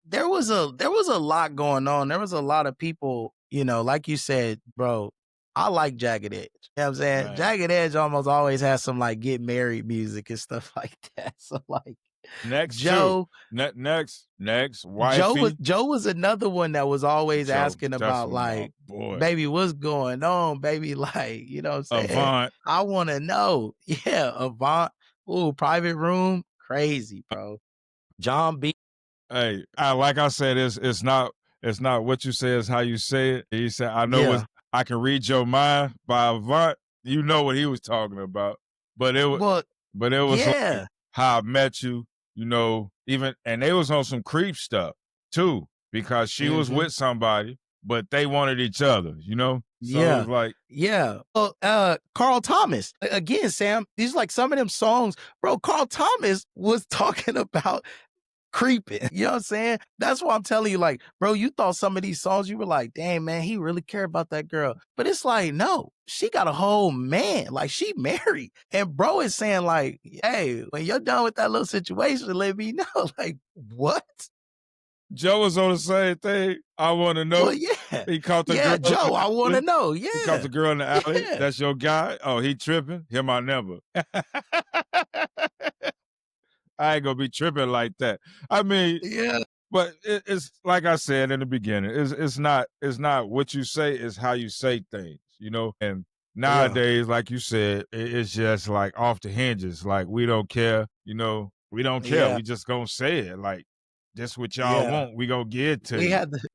There was a lot going on. There was a lot of people, you know, like you said, bro, I like Jagged Edge. You know what I'm saying? Man. Jagged Edge almost always has some like get married music and stuff like that. So like Joe. Next, Wifey. Joe was another one that was always asking about like, baby, what's going on, baby? Like, you know what I'm saying? Avant. I want to know. Yeah, Avant. Ooh, Private Room. Crazy, bro. John B. Hey, like I said, it's not what you say, it's how you say it. He said, I know I can read your mind by Avant. You know what he was talking about. But it was like How I Met You, you know, and they was on some creep stuff too, because she was with somebody, but they wanted each other, you know? So it was like, well, Carl Thomas, again, Sam, these like some of them songs, bro, Carl Thomas was talking about creeping. You know what I'm saying? That's why I'm telling you, like, bro, you thought some of these songs, you were like, damn, man, he really cared about that girl. But it's like, no, she got a whole man. Like, she married. And bro is saying, like, hey, when you're done with that little situation, let me know. Like, what? Joe was on the same thing. I want to know. Well, yeah. He caught the girl. Joe, I want to know. Yeah. He caught the girl in the alley. Yeah. That's your guy? Oh, he tripping? Him, I never. I ain't gonna be tripping like that. I mean, but it's like I said in the beginning. It's not what you say. It's how you say things. You know. And nowadays, like you said, it's just like off the hinges. Like we don't care. You know, we don't care. We just gonna say it. Like this what y'all want. We gonna get to.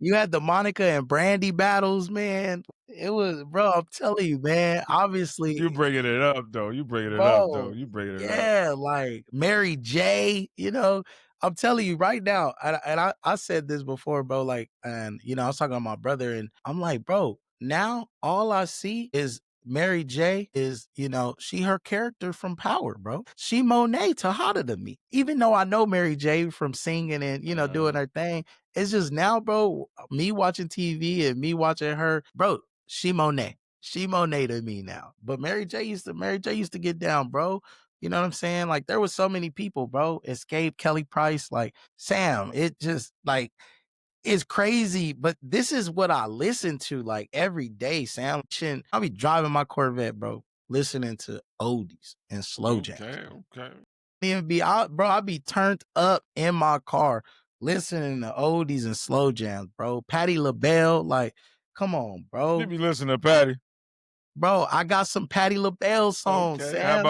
You had the Monica and Brandy battles, man. It was, bro, I'm telling you, man, obviously. You bringing it up, though. You bringing it up. Yeah, like Mary J, you know, I'm telling you right now, and I said this before, bro, like, and, you know, I was talking to my brother, and I'm like, bro, now all I see is Mary J is, you know, she her character from Power, bro. She Monet to hotter than me. Even though I know Mary J from singing and, you know, doing her thing, it's just now, bro, me watching TV and me watching her, bro, she Monet. She Monet to me now. But Mary J used to get down, bro. You know what I'm saying? Like there was so many people, bro. Escape, Kelly Price, like Sam. It just like it's crazy, but this is what I listen to like every day, Sam. I'll be driving my Corvette, bro, listening to oldies and slow jams. Okay. Even I'll be turned up in my car listening to oldies and slow jams, bro. Patti LaBelle, like, come on, bro. You be listening to Patti? Bro, I got some Patti LaBelle songs, Sam.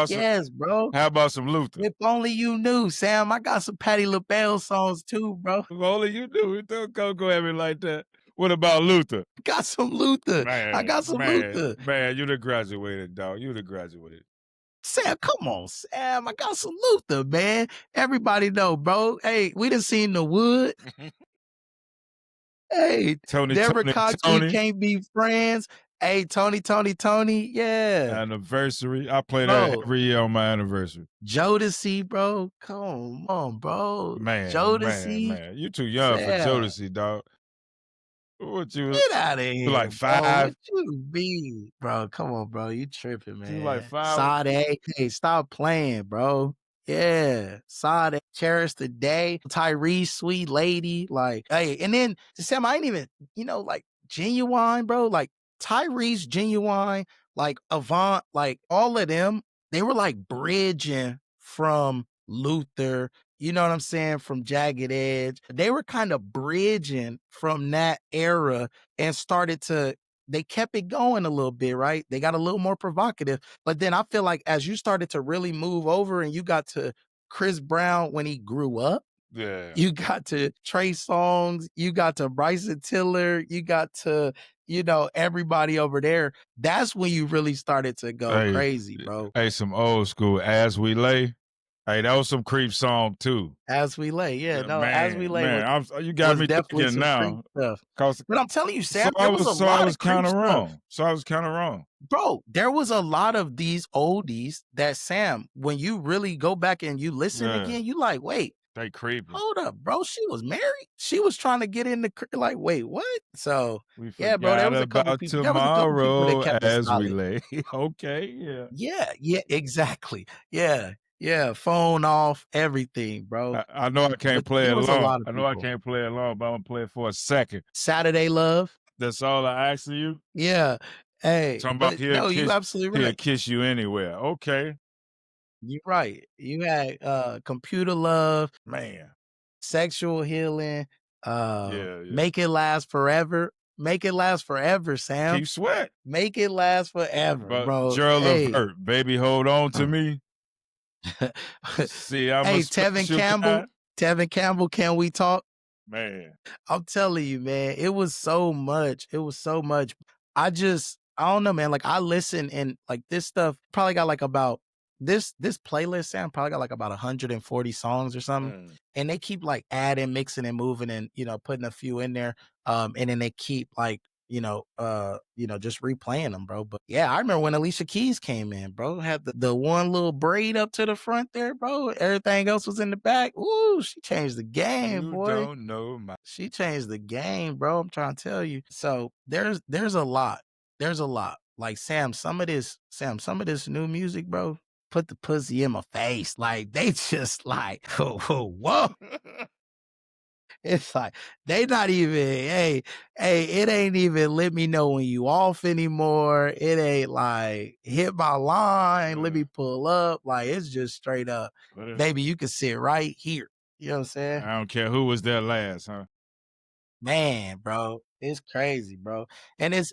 Bro. How about some Luther? If only you knew, Sam. I got some Patti LaBelle songs too, bro. If only you knew. Don't go at me like that. What about Luther? Got some Luther. Man, I got some Luther. Man, you done graduated, dog. You done graduated. Sam, come on, Sam. I got some Luther, man. Everybody know, bro. Hey, we done seen The Wood. Hey, Deborah Cox, we can't be friends. Hey, Tony, yeah. Anniversary. I play that every year on my anniversary. Jodeci, bro. Come on, bro. Man, Jodeci. Man. You too young for Jodeci, dog. What you? Get out of here. You like 5? Bro, what you be? Bro, come on, bro. You tripping, man. You like 5? Sade. Hey, stop playing, bro. Yeah. Sade. Cherish the Day. Tyrese, Sweet Lady. Like, hey, and then Sam, I ain't even, you know, like Genuine, bro. Like Tyrese, Genuine, like Avant, like all of them, they were like bridging from Luther, You know what I'm saying? From Jagged Edge. They were kind of bridging from that era and they kept it going a little bit, right? They got a little more provocative. But then I feel like as you started to really move over and you got to Chris Brown when he grew up, Yeah. you got to Trey Songz, you got to Bryson Tiller, you got to, everybody over there. That's when you really started to go crazy, bro. Hey, some old school As We Lay. Hey, that was some creep song too. As We Lay. Yeah, no, man, As We Lay you got was me definitely thinking some creep now. stuff. But I'm telling you, Sam, I there was a lot of creep kind of stuff. wrong. So I was kind of wrong. Bro, there was a lot of these oldies that, Sam, when you really go back and you listen again, you like, wait, they creepy. Hold up, bro. She was married. She was trying to get in the like, wait, what? So We yeah, bro. There was a couple about people. There was a couple people that kept as it solid. we lay. Okay, yeah. Yeah, exactly. Yeah. Phone off, everything, bro. I know I can't play it long. I know I people. can't play it long, but I'm gonna play it for a second. Saturday Love. That's all I ask of you. Yeah. Hey, Talking about you absolutely right. He'll kiss you anywhere. Okay. You're right. You had Computer Love, Man. Sexual Healing, Yeah. Make It Last Forever. Make It Last Forever, Sam. Keep Sweat. Make It Last Forever, But bro. Gerald Levert, baby, hold on to me. See, I'm Tevin Campbell, can we talk? Man. I'm telling you, man, it was so much. I don't know, man. Like I listen and like this stuff probably got like about this playlist, Sam, probably got like about 140 songs or something. And they keep like adding, mixing and moving and, putting a few in there. And then they keep like, just replaying them, bro. But yeah, I remember when Alicia Keys came in, bro, had the one little braid up to the front there, bro. Everything else was in the back. Ooh, she changed the game, boy. You don't know She changed the game, bro. I'm trying to tell you. So there's a lot. There's a lot. Like some of this new music, bro, put the pussy in my face. Like they just like, whoa. It's like they not even, hey, it ain't even let me know when you off anymore. It ain't like hit my line, let me pull up. Like it's just straight up, baby, you can sit right here. You know what I'm saying? I don't care who was there last, huh? Man, bro, it's crazy, bro. And it's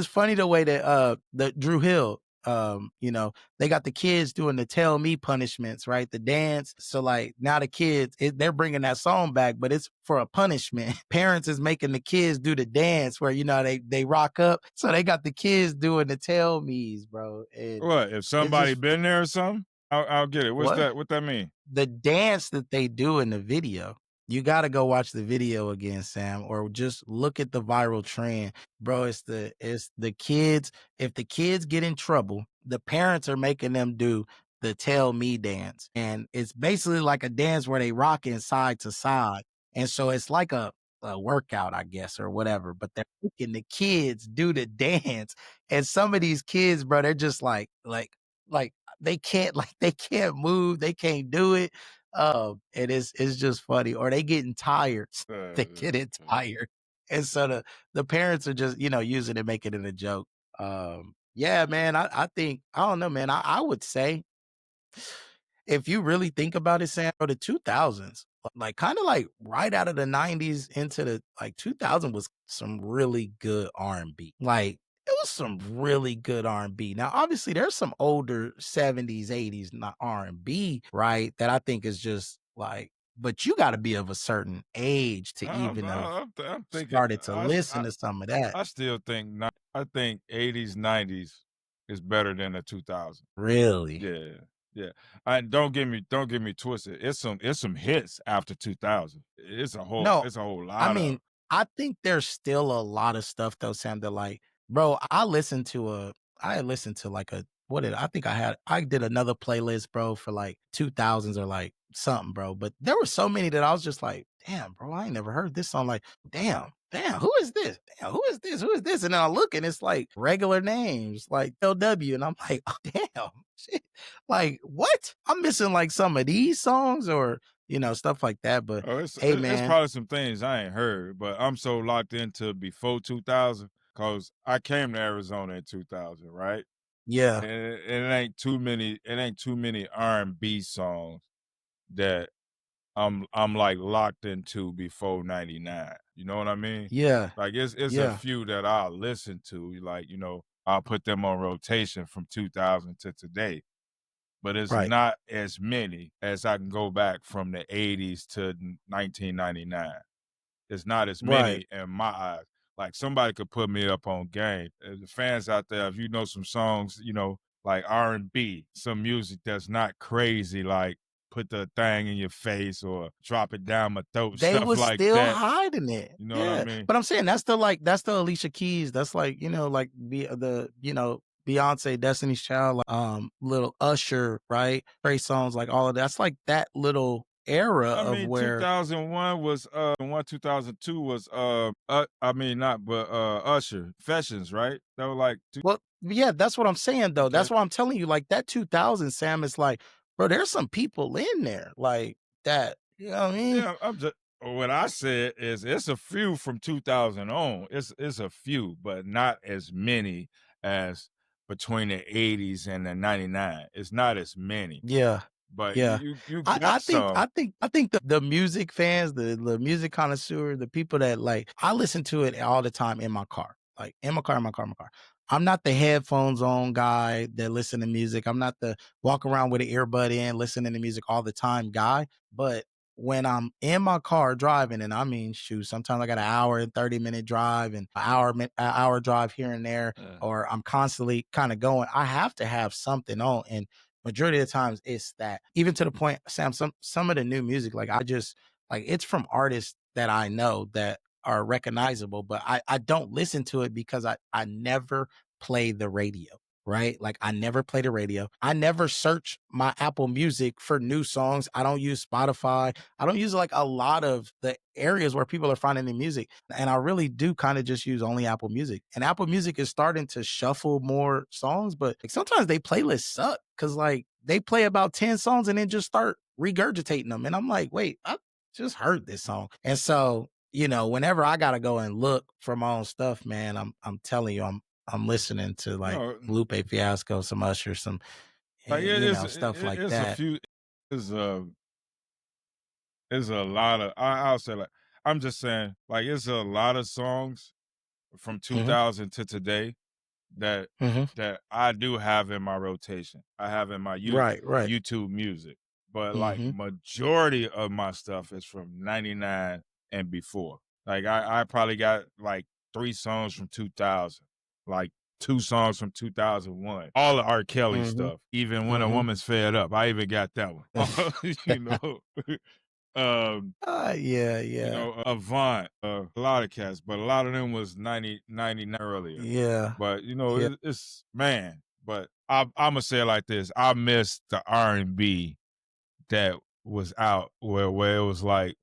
funny the way that the Drew Hill, they got the kids doing the tell me punishments, right? The dance. So like now the kids, they're bringing that song back, but it's for a punishment. Parents is making the kids do the dance where they rock up. So they got the kids doing the tell me's, bro. And what if somebody been there or something? I'll get it. What's that? What that mean? The dance that they do in the video. You got to go watch the video again, Sam, or just look at the viral trend. Bro, it's the kids. If the kids get in trouble, the parents are making them do the tell me dance. And it's basically like a dance where they rocking side to side. And so it's like a workout, I guess, or whatever. But they're making the kids do the dance. And some of these kids, bro, they're just like they can't move, they can't do it. And it's just funny. Or they getting tired. They getting tired. And so the parents are just, using it, making it a joke. Yeah, man, I think, I don't know, man. I would say if you really think about it, Sam, the 2000s, like kind of like right out of the 90s into the like 2000 was some really good R&B. Like it was some really good R&B. Now, obviously, there's some older 70s, 80s not R&B, right? That I think is just like, but you got to be of a certain age to even have started to listen to some of that. I still think, I think 80s, 90s is better than the 2000s. Really? Yeah. Don't get me twisted. It's some hits after 2000. It's a whole lot. I mean, I think there's still a lot of stuff though, Sam, that like, bro, I listened to like I did another playlist, bro, for like 2000s or like something, bro. But there were so many that I was just like, damn, bro, I ain't never heard this song. Like, damn, who is this? Damn, who is this? Who is this? And then I look and it's like regular names like LW. And I'm like, oh, damn, shit. Like, what? I'm missing like some of these songs or, stuff like that. But hey, man. It's probably some things I ain't heard, but I'm so locked into before 2000 because I came to Arizona in 2000, right? Yeah. And it ain't too many R&B songs that I'm like locked into before 99. You know what I mean? Yeah. Like it's a Yeah. few that I'll listen to. Like, you know, I'll put them on rotation from 2000 to today. But it's Right. not as many as I can go back from the 80s to 1999. It's not as Right. many in my eyes. Like somebody could put me up on game. The fans out there, if you know some songs, you know, like R&B, some music that's not crazy, like put the thing in your face or drop it down my throat, They stuff was like still that. hiding it. You know what I Yeah. mean? But I'm saying that's the Alicia Keys. That's like, like Beyonce, Destiny's Child, like, little Usher, right? Trey Songz, like all of that's like that little era I of mean, where 2001 was 2002 was I mean not but Usher Fashions, right? That was like well, yeah, that's what I'm saying though. okay. That's what I'm telling you. Like that 2000 Sam is like, bro, there's some people in there like that. You know what I mean? Yeah, I'm just what I said is it's a few from 2000 on. It's a few, but not as many as between the 80s and the 99. It's not as many. Yeah. But Yeah. you I, got I think some. I think I think the music fans, the music connoisseur, the people that like I listen to it all the time in my car. Like in my car, in my car, in my car. I'm not the headphones on guy that listen to music. I'm not the walk around with an earbud in, listening to music all the time guy. But when I'm in my car driving, and I mean, shoot, sometimes I got an hour and 30-minute drive and an hour drive here and there, or I'm constantly kind of going, I have to have something on. And majority of the times it's that, even to the point, Sam, some of the new music, like I just like it's from artists that I know that are recognizable, but I don't listen to it because I never play the radio. Right. Like I never play the radio. I never search my Apple Music for new songs. I don't use Spotify. I don't use like a lot of the areas where people are finding new music. And I really do kind of just use only Apple Music. And Apple Music is starting to shuffle more songs, but like sometimes they playlists suck because like they play about 10 songs and then just start regurgitating them. And I'm like, wait, I just heard this song. And so, whenever I gotta go and look for my own stuff, man, I'm telling you, I'm listening to like No, Lupe Fiasco, some Usher, some like stuff like it's a that. few it's a lot of I'll say like I'm just saying like it's a lot of songs from hmm 2000 to today that hmm that I do have in my rotation. I have in my Right, right. YouTube music. But like hmm majority of my stuff is from 99 and before. Like I probably got like 3 songs from 2000, like 2 songs from 2001. All the R. Kelly hmm stuff. Even when a hmm woman's fed up, I even got that one. You know. yeah, yeah, Avant, a lot of cats, but a lot of them was 99 earlier. yeah, But yeah, it's man. But I'm gonna say it like this: I miss the R&B that was out where it was like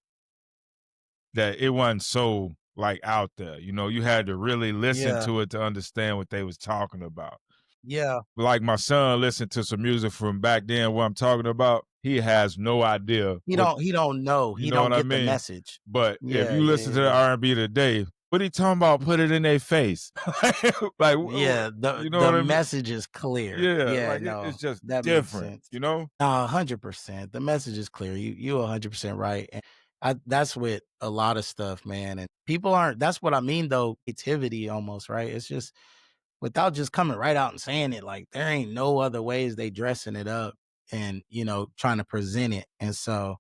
that. It wasn't so like out there. You know, you had to really listen yeah, to it to understand what they was talking about. yeah. Like my son listened to some music from back then. What I'm talking about, he has no idea He what don't know. you He know don't what I get the mean. message. But if Yeah, you yeah, listen to the yeah. R&B today, what are you talking about? Put it in their face, like Yeah, you know the what I mean? message is clear. Yeah, Yeah, like no, it's just that makes different, sense. you know. No, 100%. The message is clear. You 100% right. And that's with a lot of stuff, man. And people aren't. That's what I mean, though. Creativity, almost right. It's just without just coming right out and saying it. Like there ain't no other ways they dressing it up and trying to present it. And so,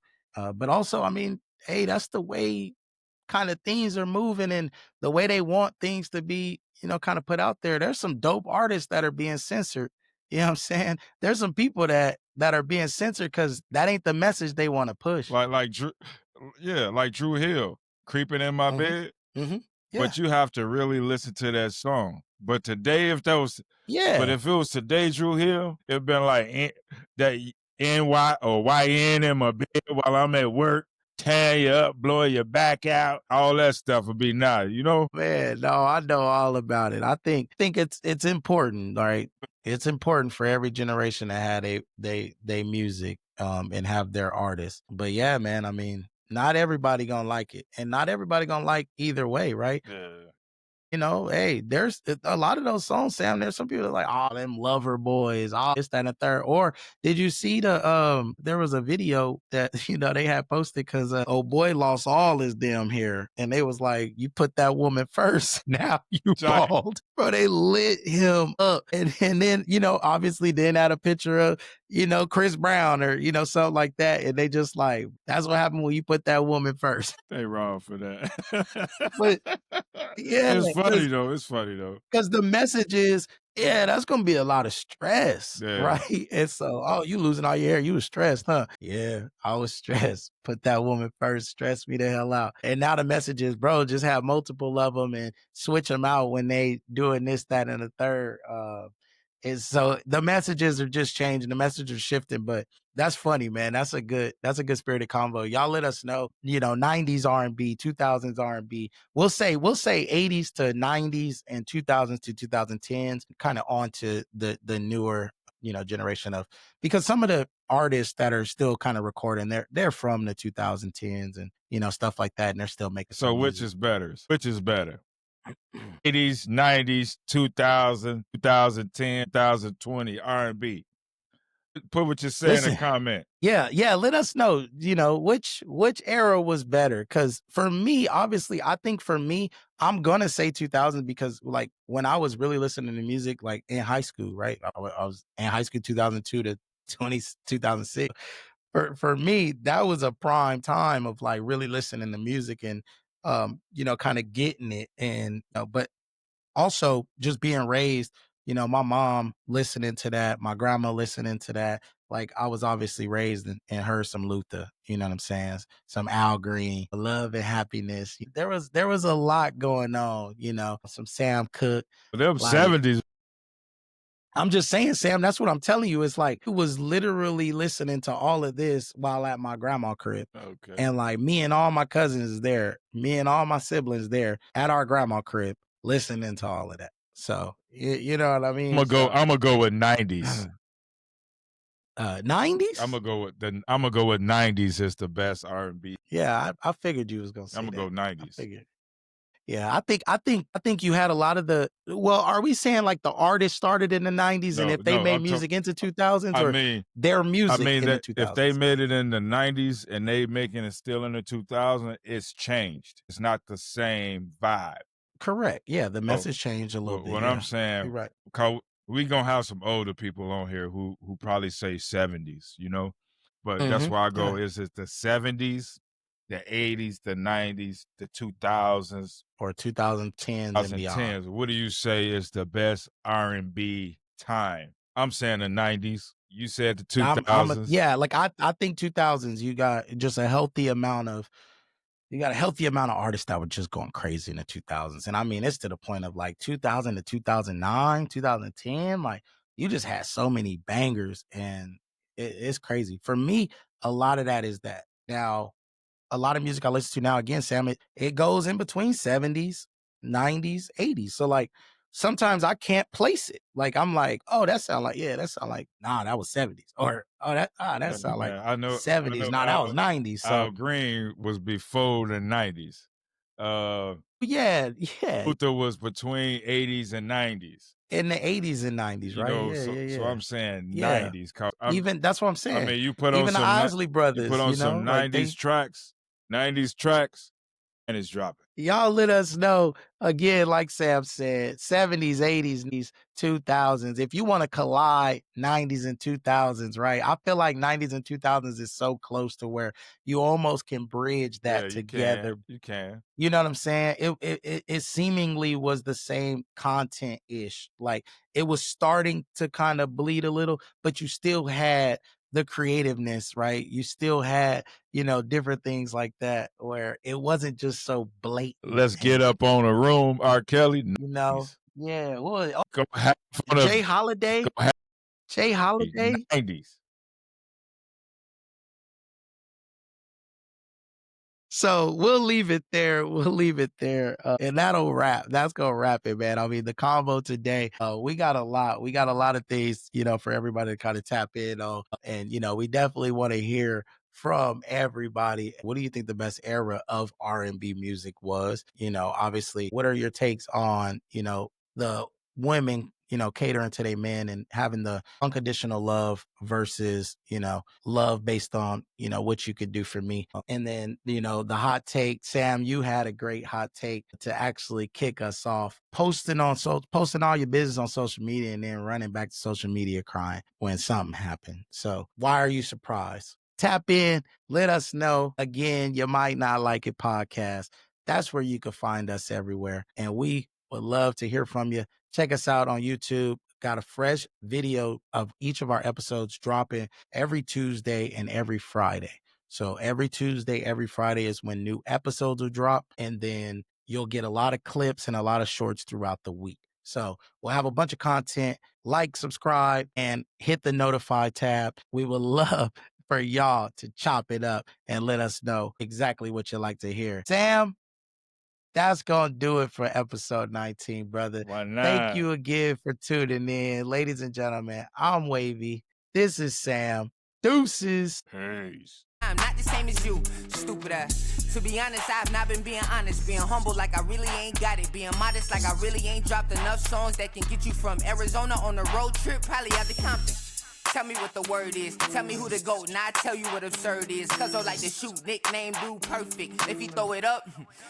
but also, I mean, hey, that's the way kind of things are moving and the way they want things to be, kind of put out there. There's some dope artists that are being censored. You know what I'm saying? There's some people that are being censored because that ain't the message they want to push. Like Drew, yeah, like Drew Hill, creeping in my hmm bed. hmm Yeah. But you have to really listen to that song. But today, but Yeah. if it was today, Drew Hill, it'd been like that NY or YN in my bed while I'm at work, tearing you up, blowing your back out, all that stuff would be nice, you know? Man, no, I know all about it. I think it's important, all right? It's important for every generation to have they music and have their artists. But yeah, man, I mean, not everybody gonna like it. And not everybody gonna like either way, right? Yeah. You know, hey, there's a lot of those songs, Sam. There's some people that are like, oh, them lover boys, all this, that, and the third. Or did you see there was a video that, they had posted because oh boy lost all his damn hair. And they was like, you put that woman first. Now you bald. Bro, they lit him up. And then, obviously then had a picture of, Chris Brown or, something like that. And they just like, that's what happened when you put that woman first. They wrong for that. But yeah, it's funny though. It's funny though. Because the message is, yeah, that's gonna be a lot of stress, right? And so, oh, you losing all your hair, you was stressed, huh? Yeah, I was stressed. Put that woman first, stress me the hell out. And now the message is, bro, just have multiple of them and switch them out when they doing this, that, and the third. And so the messages are just changing, the messages are shifting, but that's funny, man. That's a good spirited convo. Y'all let us know, 90s R&B, 2000s R&B. We'll say 80s to 90s and 2000s to 2010s, kind of on to the newer, generation of, because some of the artists that are still kind of recording, they're from the 2010s and, stuff like that. And they're still making. So which is better? 80s, 90s, 2000, 2010, 2020 R&B. Put what you're saying in a comment. Yeah. Let us know, which era was better. Because for me, obviously, I think for me, I'm going to say 2000 because like when I was really listening to music, like in high school, right? I was in high school 2002 to 2006. For me, that was a prime time of like really listening to music and, kind of getting it. And, but also just being raised, my mom listening to that, my grandma listening to that. Like I was obviously raised and heard some Luther, you know what I'm saying? Some Al Green, Love and Happiness. There was a lot going on, some Sam Cooke. Them like, 70s. I'm just saying, Sam, that's what I'm telling you. It's like, it was literally listening to all of this while at my grandma's crib. Okay. And like me and all my cousins there, me and all my siblings there at our grandma's crib, listening to all of that. So you know what I mean? I'm gonna go with 90s. 90s? I'm gonna go with 90s is the best R&B. Yeah, I figured you was gonna say I'm gonna go 90s. Yeah, I think you had a lot of the. Well, are we saying like the artists started in the 90s and if they made music into 2000s, or their music in the 2000s? If they made it in the 90s and they making it still in the 2000s, it's changed. It's not the same vibe. Correct. Yeah, the message changed a little bit. What I'm saying, you're right. We gonna have some older people on here who probably say 70s, but that's why I go. Yeah. Is it the 70s? The 80s, the 90s, the 2000s, or 2010s and beyond. What do you say is the best R&B time? I'm saying the 90s. You said the 2000s. Like I think 2000s. You got just a healthy amount of artists that were just going crazy in the 2000s, and I mean it's to the point of like 2000 to 2009, 2010. Like you just had so many bangers, and it's crazy. For me, a lot of that is that now. A lot of music I listen to now, again, Sam, it goes in between 70s, 90s, 80s. So like sometimes I can't place it. Like I'm like, oh, that sound like, nah, that was 70s. Or that sound like 70s. Nah, that was 90s. So Al Green was before the 90s. Yeah. Luther was between 80s and 90s. In the 80s and 90s, right? So I'm saying 90s. Even that's what I'm saying. I mean, you put on even some the Isley Brothers. You put on some 90s tracks. 90s tracks, and it's dropping. Y'all let us know, again, like Sam said, 70s, 80s, 2000s. If you want to collide 90s and 2000s, right? I feel like 90s and 2000s is so close to where you almost can bridge that together. You can. You know what I'm saying? It seemingly was the same content-ish. Like it was starting to kind of bleed a little, but you still had the creativeness, right? You still had, different things like that where it wasn't just so blatant. Let's get up on a room, R. Kelly. Yeah. Well, Jay Holiday. Jay Holiday. 90s. So we'll leave it there. And that'll wrap. That's going to wrap it, man. I mean, the combo today, we got a lot of things, for everybody to kind of tap in on. And, we definitely want to hear from everybody. What do you think the best era of R&B music was? You know, obviously, what are your takes on, you know, the women, you know, catering to their men and having the unconditional love versus, you know, love based on, you know, what you could do for me? And then, you know, the hot take. Sam, you had a great hot take to actually kick us off, posting all your business on social media and then running back to social media crying when something happened. So why are you surprised? Tap in, let us know. Again, You Might Not Like It podcast. That's where you can find us everywhere. And we would love to hear from you. Check us out on YouTube. Got a fresh video of each of our episodes dropping every Tuesday and every Friday. So every Tuesday, every Friday is when new episodes will drop. And then you'll get a lot of clips and a lot of shorts throughout the week. So we'll have a bunch of content. Like, subscribe, and hit the notify tab. We would love for y'all to chop it up and let us know exactly what you like to hear. Sam, that's going to do it for episode 19, brother. Why not? Thank you again for tuning in. Ladies and gentlemen, I'm Wavy. This is Sam. Deuces. Peace. I'm not the same as you, stupid ass. To be honest, I've not been being honest. Being humble like I really ain't got it. Being modest like I really ain't dropped enough songs that can get you from Arizona on a road trip, probably out to Compton. Tell me what the word is. Tell me who the GOAT, and I tell you what absurd is. Cause I like to shoot, nickname dude perfect. If you throw it up,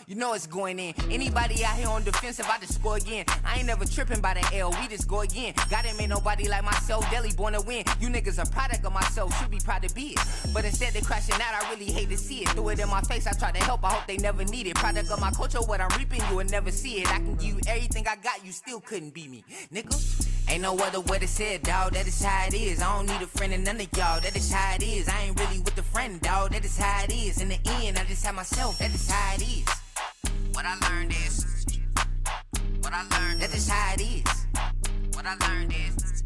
you know it's going in. Anybody out here on defensive, I just score again. I ain't never tripping by the L, we just go again. God ain't made nobody like myself, Deli born to win. You niggas a product of myself, should be proud to be it. But instead they crashing out, I really hate to see it. Threw it in my face, I try to help, I hope they never need it. Product of my culture, what I'm reaping, you will never see it. I can give you everything I got, you still couldn't beat me, nigga. Ain't no other way to say it, dawg, that is how it is. I don't need a friend and none of y'all, that is how it is. I ain't really with the friend, dawg, that is how it is. In the end, I just have myself, that is how it is. What I learned is, that is how it is. What I learned is,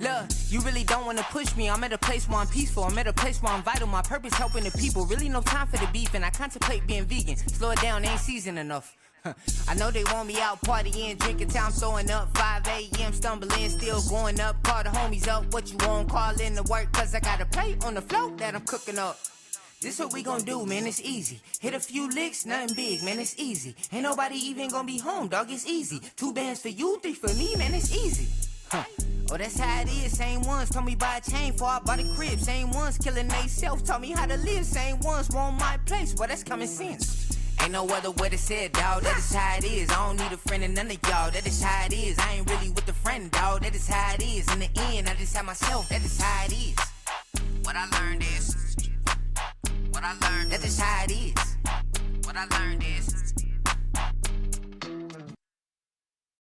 look, you really don't want to push me. I'm at a place where I'm peaceful. I'm at a place where I'm vital. My purpose helping the people. Really no time for the beef, and I contemplate being vegan. Slow it down, ain't seasoned enough. I know they want me out partying, drinking till I'm throwing up. 5 a.m. stumbling, still going up. Call the homies up, what you want? Call in to work, cause I got a plate on the float that I'm cooking up. This what we gon' do, man, it's easy. Hit a few licks, nothing big, man, it's easy. Ain't nobody even gonna be home, dog, it's easy. 2 bands for you, 3 for me, man, it's easy. Oh, that's how it is. Same ones told me buy a chain before I bought a crib. Same ones killing they self, taught me how to live. Same ones want my place, well, that's common sense. Ain't no other way to say it, dawg, that is how it is. I don't need a friend and none of y'all, that is how it is. I ain't really with the friend, dawg, that is how it is. In the end, I just have myself, that is how it is. What I learned is, that is how it is. What I learned is,